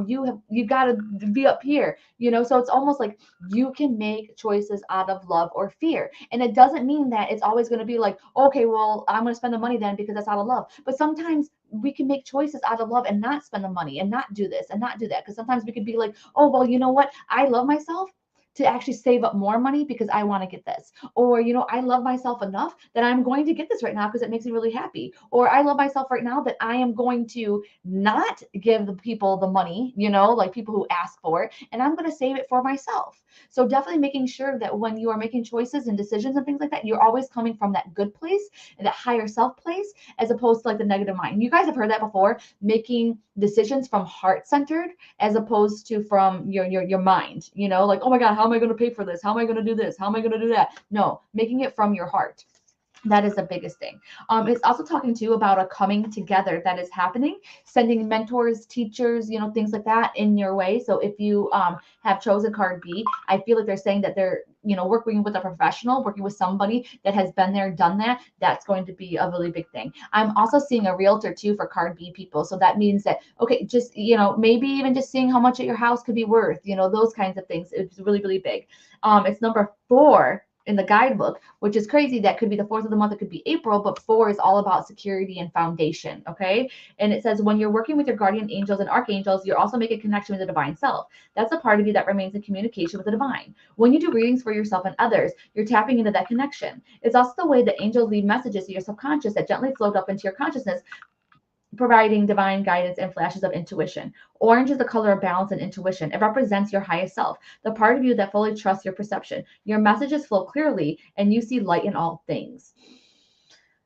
You got to be up here, so it's almost like you can make choices out of love or fear. And it doesn't mean that it's always going to be like, okay, well, I'm going to spend the money then because that's out of love. But sometimes we can make choices out of love and not spend the money and not do this and not do that. Because sometimes we could be like, oh, well, you know what? I love myself to actually save up more money because I want to get this. Or, I love myself enough that I'm going to get this right now because it makes me really happy. Or I love myself right now that I am going to not give the people the money, like people who ask for it, and I'm going to save it for myself. So definitely making sure that when you are making choices and decisions and things like that, you're always coming from that good place and that higher self place as opposed to like the negative mind. You guys have heard that before, making decisions from heart centered as opposed to from your mind, like, oh my God, how am I going to pay for this? How am I going to do this? How am I going to do that? No, making it from your heart. That is the biggest thing. It's also talking to you about a coming together that is happening, sending mentors, teachers, things like that in your way. So if you have chosen card B, I feel like they're saying that they're, working with a professional, working with somebody that has been there, done that. That's going to be a really big thing. I'm also seeing a realtor too for card B people. So that means that, okay, just, maybe even just seeing how much your house could be worth, those kinds of things. It's really, really big. It's number 4 in the guidebook, which is crazy. That could be the 4th of the month. It could be April, but 4 is all about security and foundation. Okay. And it says when you're working with your guardian angels and archangels, you're also making a connection with the divine self. That's a part of you that remains in communication with the divine. When you do readings for yourself and others, you're tapping into that connection. It's also the way that angels leave messages to your subconscious that gently float up into your consciousness, providing divine guidance and flashes of intuition. Orange is the color of balance and intuition. It represents your highest self, the part of you that fully trusts your perception. Your messages flow clearly, and you see light in all things.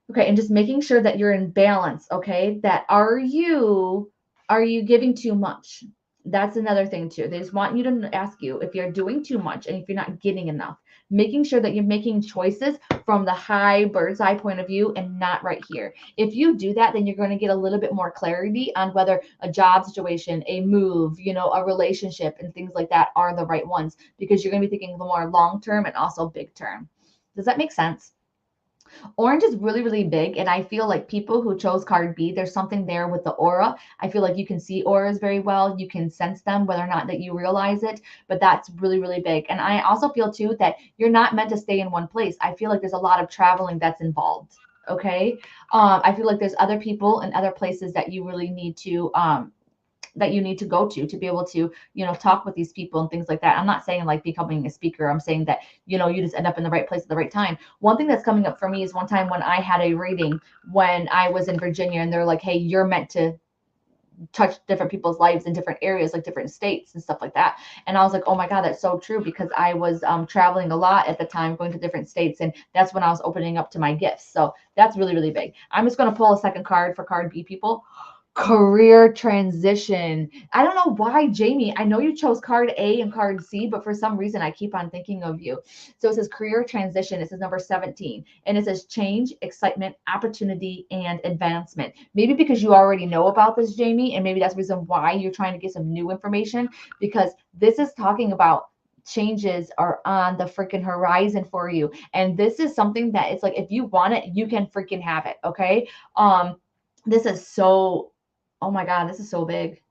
Okay, and just making sure that you're in balance, okay? That are you giving too much? That's another thing too. They just want you to ask you if you're doing too much and if you're not getting enough. Making sure that you're making choices from the high bird's eye point of view and not right here. If you do that, then you're going to get a little bit more clarity on whether a job situation, a move, a relationship, and things like that are the right ones, because you're going to be thinking more long term and also big term. Does that make sense? Orange is really, really big. And I feel like people who chose card B, there's something there with the aura. I feel like you can see auras very well. You can sense them, whether or not that you realize it, but that's really, really big. And I also feel too that you're not meant to stay in one place. I feel like there's a lot of traveling that's involved. Okay. I feel like there's other people and other places that you really need to, go to be able to, talk with these people and things like that. I'm not saying like becoming a speaker. I'm saying that, you just end up in the right place at the right time. One thing that's coming up for me is one time when I had a reading when I was in Virginia, and they're like, hey, you're meant to touch different people's lives in different areas, like different states and stuff like that. And I was like, oh my God, that's so true, because I was traveling a lot at the time, going to different states. And that's when I was opening up to my gifts. So that's really, really big. I'm just going to pull a second card for card B people. Career transition. I don't know why, Jamie. I know you chose card A and card C, but for some reason I keep on thinking of you. So it says career transition. It says number 17. And it says change, excitement, opportunity, and advancement. Maybe because you already know about this, Jamie, and maybe that's the reason why you're trying to get some new information, because this is talking about changes are on the freaking horizon for you. And this is something that it's like, if you want it, you can freaking have it. Okay. This is so, oh my God, this is so big.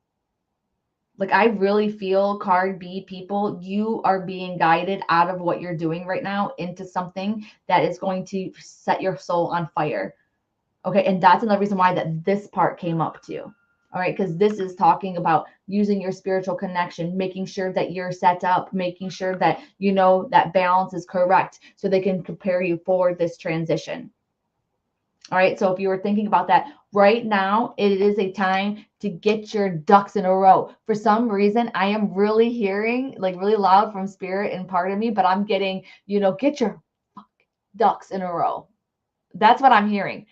Like, I really feel card B people, you are being guided out of what you're doing right now into something that is going to set your soul on fire. Okay. And that's another reason why that this part came up too. All right. Because this is talking about using your spiritual connection, making sure that you're set up, making sure that you know that balance is correct so they can prepare you for this transition. All right. So if you were thinking about that right now, it is a time to get your ducks in a row. For some reason, I am really hearing like really loud from spirit and part of me, but I'm getting, get your ducks in a row. That's what I'm hearing.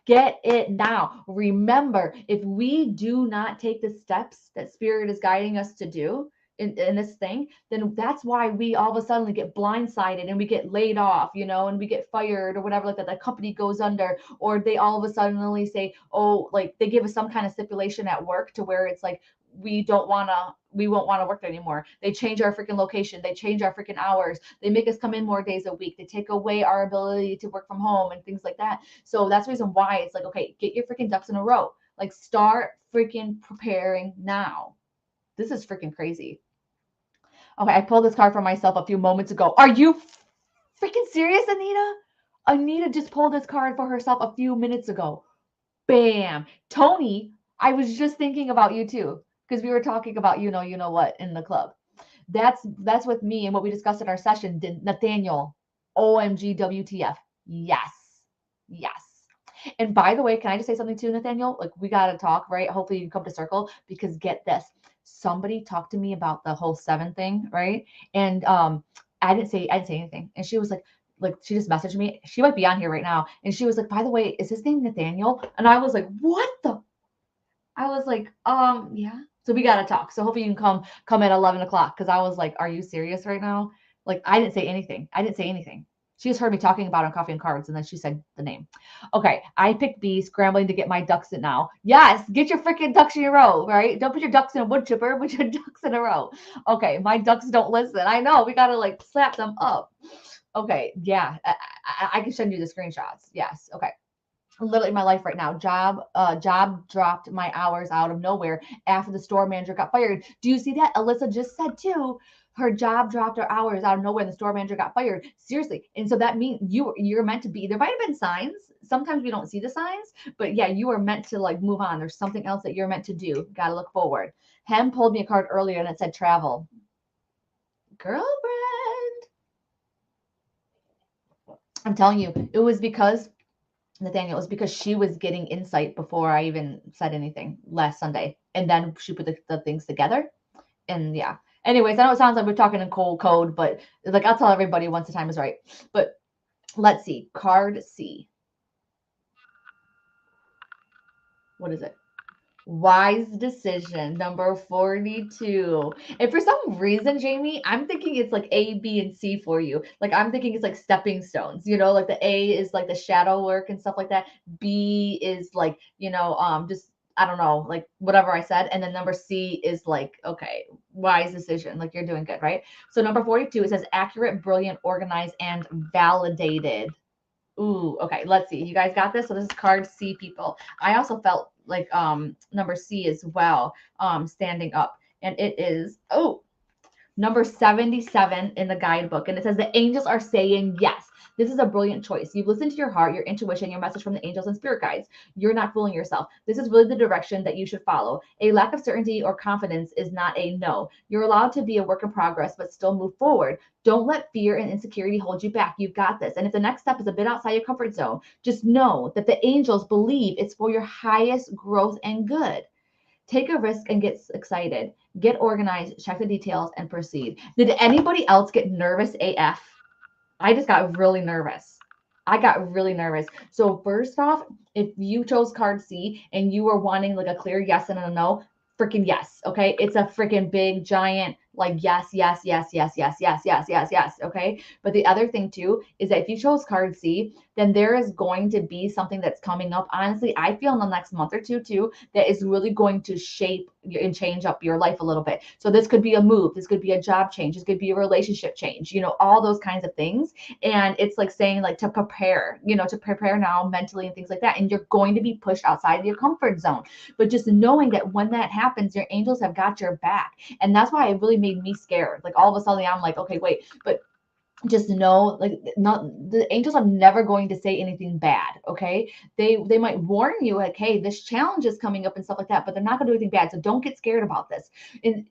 Get it now. Remember, if we do not take the steps that spirit is guiding us to do in this thing, then that's why we all of a sudden get blindsided and we get laid off, and we get fired or whatever like that. The company goes under, or they all of a sudden say, oh, like they give us some kind of stipulation at work to where it's like we won't want to work there anymore. They change our freaking location. They change our freaking hours. They make us come in more days a week. They take away our ability to work from home and things like that. So that's the reason why it's like, okay, get your freaking ducks in a row. Like start freaking preparing now. This is freaking crazy. Okay, I pulled this card for myself a few moments ago. Are you freaking serious, Anita? Anita just pulled this card for herself a few minutes ago. Bam. Tony, I was just thinking about you too, because we were talking about you know what in the club. That's with me and what we discussed in our session. Did Nathaniel, OMG WTF. Yes. Yes. And by the way, can I just say something to Nathaniel? Like we gotta talk, right? Hopefully you come to circle because get this. Somebody talked to me about the whole 7 thing, right? And I didn't say anything. And she was like she just messaged me. She might be on here right now. And she was like, by the way, is his name Nathaniel? And I was like, what the? I was like, yeah. So we gotta talk. So hopefully you can come at 11 o'clock. Cause I was like, are you serious right now? Like I didn't say anything. I didn't say anything. She just heard me talking about on Coffee and Cards, and then she said the name. Okay, I picked B, scrambling to get my ducks in now. Yes, get your freaking ducks in a row, right? Don't put your ducks in a wood chipper, put your ducks in a row. Okay, my ducks don't listen. I know, we gotta like slap them up. Okay, yeah, I can send you the screenshots. Yes, okay. Literally my life right now. Job dropped my hours out of nowhere after the store manager got fired. Do you see that? Alyssa just said too. Her job dropped her hours out of nowhere and the store manager got fired. Seriously. And so that means you're meant to be. There might have been signs. Sometimes we don't see the signs, but yeah, you are meant to like move on. There's something else that you're meant to do. Gotta look forward. Hem pulled me a card earlier and it said travel. Girlfriend. I'm telling you, it was because Nathaniel, it was because she was getting insight before I even said anything last Sunday. And then she put the things together. And yeah. Anyways, I know it sounds like we're talking in cold code, but like I'll tell everybody once the time is right. But let's see. Card C. What is it? Wise decision number 42. And for some reason, Jamie, I'm thinking it's like A, B, and C for you. Like I'm thinking it's like stepping stones, like the A is like the shadow work and stuff like that. B is like, just I don't know, like whatever I said. And then number C is like, okay, wise decision. Like you're doing good, right? So number 42, it says accurate, brilliant, organized, and validated. Ooh, okay. Let's see. You guys got this? So this is card C, people. I also felt like number C as well, standing up. And it is number 77 in the guidebook. And it says the angels are saying yes. This is a brilliant choice. You've listened to your heart, your intuition, your message from the angels and spirit guides. You're not fooling yourself. This is really the direction that you should follow. A lack of certainty or confidence is not a no. You're allowed to be a work in progress, but still move forward. Don't let fear and insecurity hold you back. You've got this. And if the next step is a bit outside your comfort zone, just know that the angels believe it's for your highest growth and good. Take a risk and get excited. Get organized, check the details, and proceed. Did anybody else get nervous AF? I just got really nervous. I got really nervous. So first off, if you chose card C and you were wanting like a clear yes and a no, freaking yes. Okay. It's a freaking big giant like yes, yes, yes, yes, yes, yes, yes, yes, yes. Okay. But the other thing too is that if you chose card C, then there is going to be something that's coming up. Honestly, I feel in the next month or two too that is really going to shape and change up your life a little bit. So this could be a move, this could be a job change, this could be a relationship change, all those kinds of things. And it's like saying like to prepare, to prepare now mentally and things like that. And you're going to be pushed outside of your comfort zone. But just knowing that when that happens, your angels have got your back. And that's why it really made me scared. Like all of a sudden I'm like, okay, wait, but just know, like, not the angels are never going to say anything bad. Okay, they might warn you like, hey, this challenge is coming up and stuff like that, but they're not going to do anything bad. So don't get scared about this. And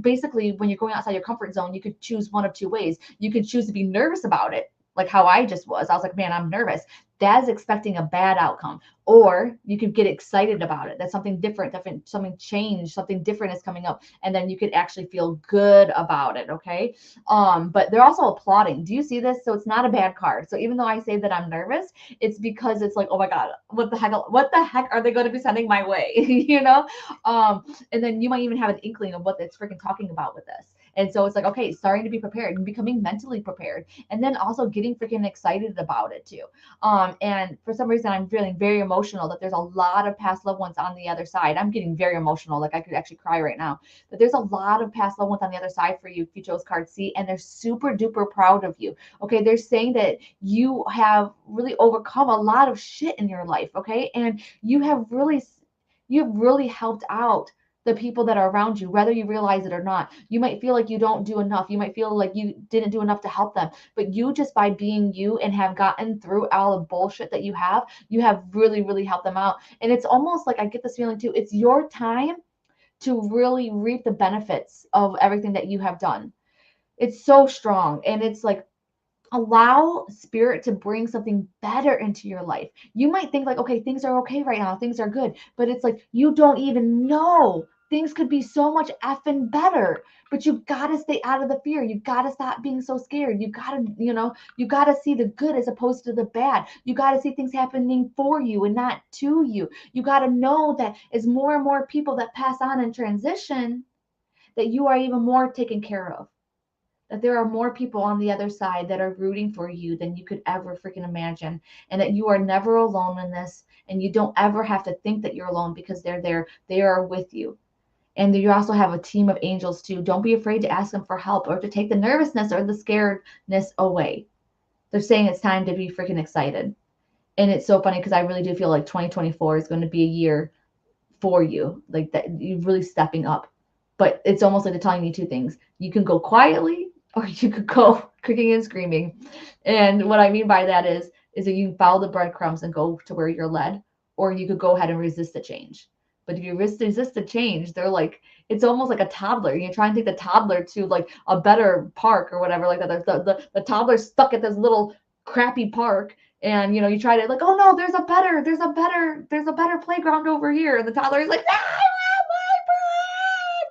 basically when you're going outside your comfort zone, you could choose one of two ways. You could choose to be nervous about it, like how I just was. I was like, man, I'm nervous. That is expecting a bad outcome. Or you could get excited about it. That's something different, something changed, something different is coming up. And then you could actually feel good about it. Okay. But they're also applauding. Do you see this? So it's not a bad card. So even though I say that I'm nervous, it's because it's like, oh my God, what the heck are they going to be sending my way? And then you might even have an inkling of what it's freaking talking about with this. And so it's like, okay, starting to be prepared and becoming mentally prepared. And then also getting freaking excited about it too. And for some reason, I'm feeling very emotional that there's a lot of past loved ones on the other side. I'm getting very emotional. Like I could actually cry right now. But there's a lot of past loved ones on the other side for you if you chose card C, and they're super duper proud of you. Okay. They're saying that you have really overcome a lot of shit in your life. Okay. And you've really helped out the people that are around you, whether you realize it or not. You might feel like you don't do enough. You might feel like you didn't do enough to help them. But you, just by being you and have gotten through all the bullshit that you have really, really helped them out. And it's almost like I get this feeling too. It's your time to really reap the benefits of everything that you have done. It's so strong. And it's like, allow spirit to bring something better into your life. You might think like, okay, things are okay right now, things are good, but it's like you don't even know. Things could be so much effing better, but you gotta stay out of the fear. You gotta stop being so scared. You gotta see the good as opposed to the bad. You gotta see things happening for you and not to you. You gotta know that as more and more people that pass on and transition, that you are even more taken care of, that there are more people on the other side that are rooting for you than you could ever freaking imagine, and that you are never alone in this, and you don't ever have to think that you're alone because they're there. They are with you. And you also have a team of angels too. Don't be afraid to ask them for help or to take the nervousness or the scaredness away. They're saying it's time to be freaking excited. And it's so funny because I really do feel like 2024 is going to be a year for you, like that you're really stepping up. But it's almost like they're telling you two things. You can go quietly or you could go kicking and screaming. And what I mean by that is that you can follow the breadcrumbs and go to where you're led, or you could go ahead and resist the change. But if you resist the change, they're like, it's almost like a toddler. You try and take the toddler to like a better park or whatever like that. The toddler's stuck at this little crappy park, and you try to like, oh no, there's a better playground over here, and the toddler is like, ah, I want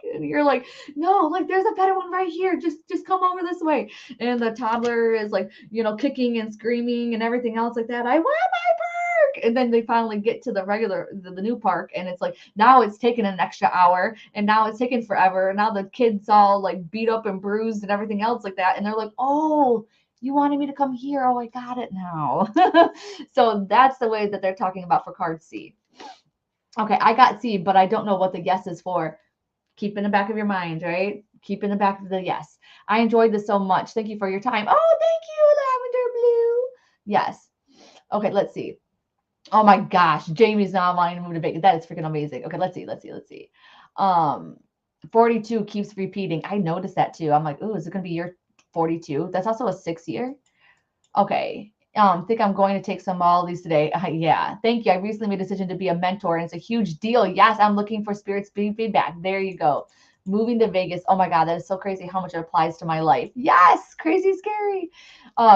my park, and you're like, no, like there's a better one right here, just come over this way. And the toddler is like, kicking and screaming and everything else like that. I want my park. And then they finally get to the new park, and it's like now it's taken an extra hour, and now it's taken forever, and now the kids all like beat up and bruised and everything else like that, and they're like, oh, you wanted me to come here. Oh, I got it now. So that's the way that they're talking about for card C. Okay, I got C, but I don't know what the yes is for. Keep in the back of your mind, right? Keep in the back of the yes. I enjoyed this so much. Thank you for your time. Oh, thank you, Lavender Blue. Yes. Okay, let's see. Oh my gosh, Jamie's now wanting to move to Vegas. That is freaking amazing. Okay, let's see. Um, 42 keeps repeating. I noticed that too. I'm like, ooh, is it gonna be your 42? That's also a 6 year. Okay. Think I'm going to take some Molly's today. Yeah. Thank you. I recently made a decision to be a mentor, and it's a huge deal. Yes, I'm looking for spirit feedback. There you go. Moving to Vegas. Oh my God, that is so crazy how much it applies to my life. Yes, crazy, scary.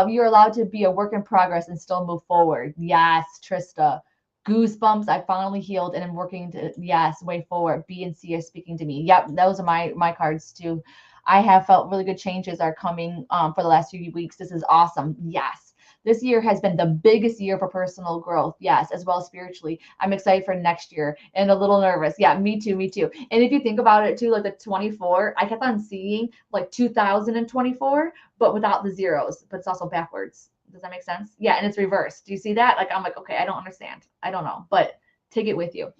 You're allowed to be a work in progress and still move forward. Yes, Trista. Goosebumps. I finally healed and I'm working to, yes, way forward. B and C are speaking to me. Yep, those are my cards too. I have felt really good changes are coming for the last few weeks. This is awesome. Yes. This year has been the biggest year for personal growth. Yes, as well as spiritually. I'm excited for next year and a little nervous. Yeah, me too, me too. And if you think about it too, like the 24, I kept on seeing like 2024, but without the zeros, but it's also backwards. Does that make sense? Yeah, and it's reversed. Do you see that? Like I'm like, okay, I don't understand. I don't know, but take it with you.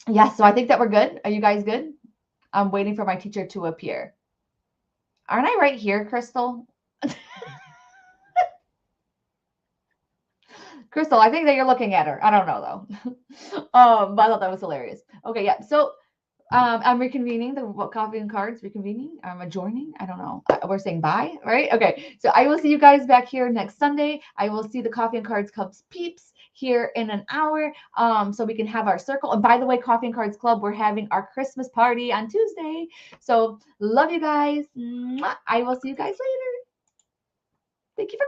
Yeah, so I think that we're good. Are you guys good? I'm waiting for my teacher to appear. Aren't I right here, Crystal? Crystal, I think that you're looking at her. I don't know though. But I thought that was hilarious. Okay, yeah. So I'm reconvening the what coffee and cards, reconvening. I'm adjourning. I don't know. We're saying bye, right? Okay. So I will see you guys back here next Sunday. I will see the coffee and cards club's peeps here in an hour. So we can have our circle. And by the way, Coffee and Cards Club, we're having our Christmas party on Tuesday. So love you guys. Mwah. I will see you guys later. Thank you for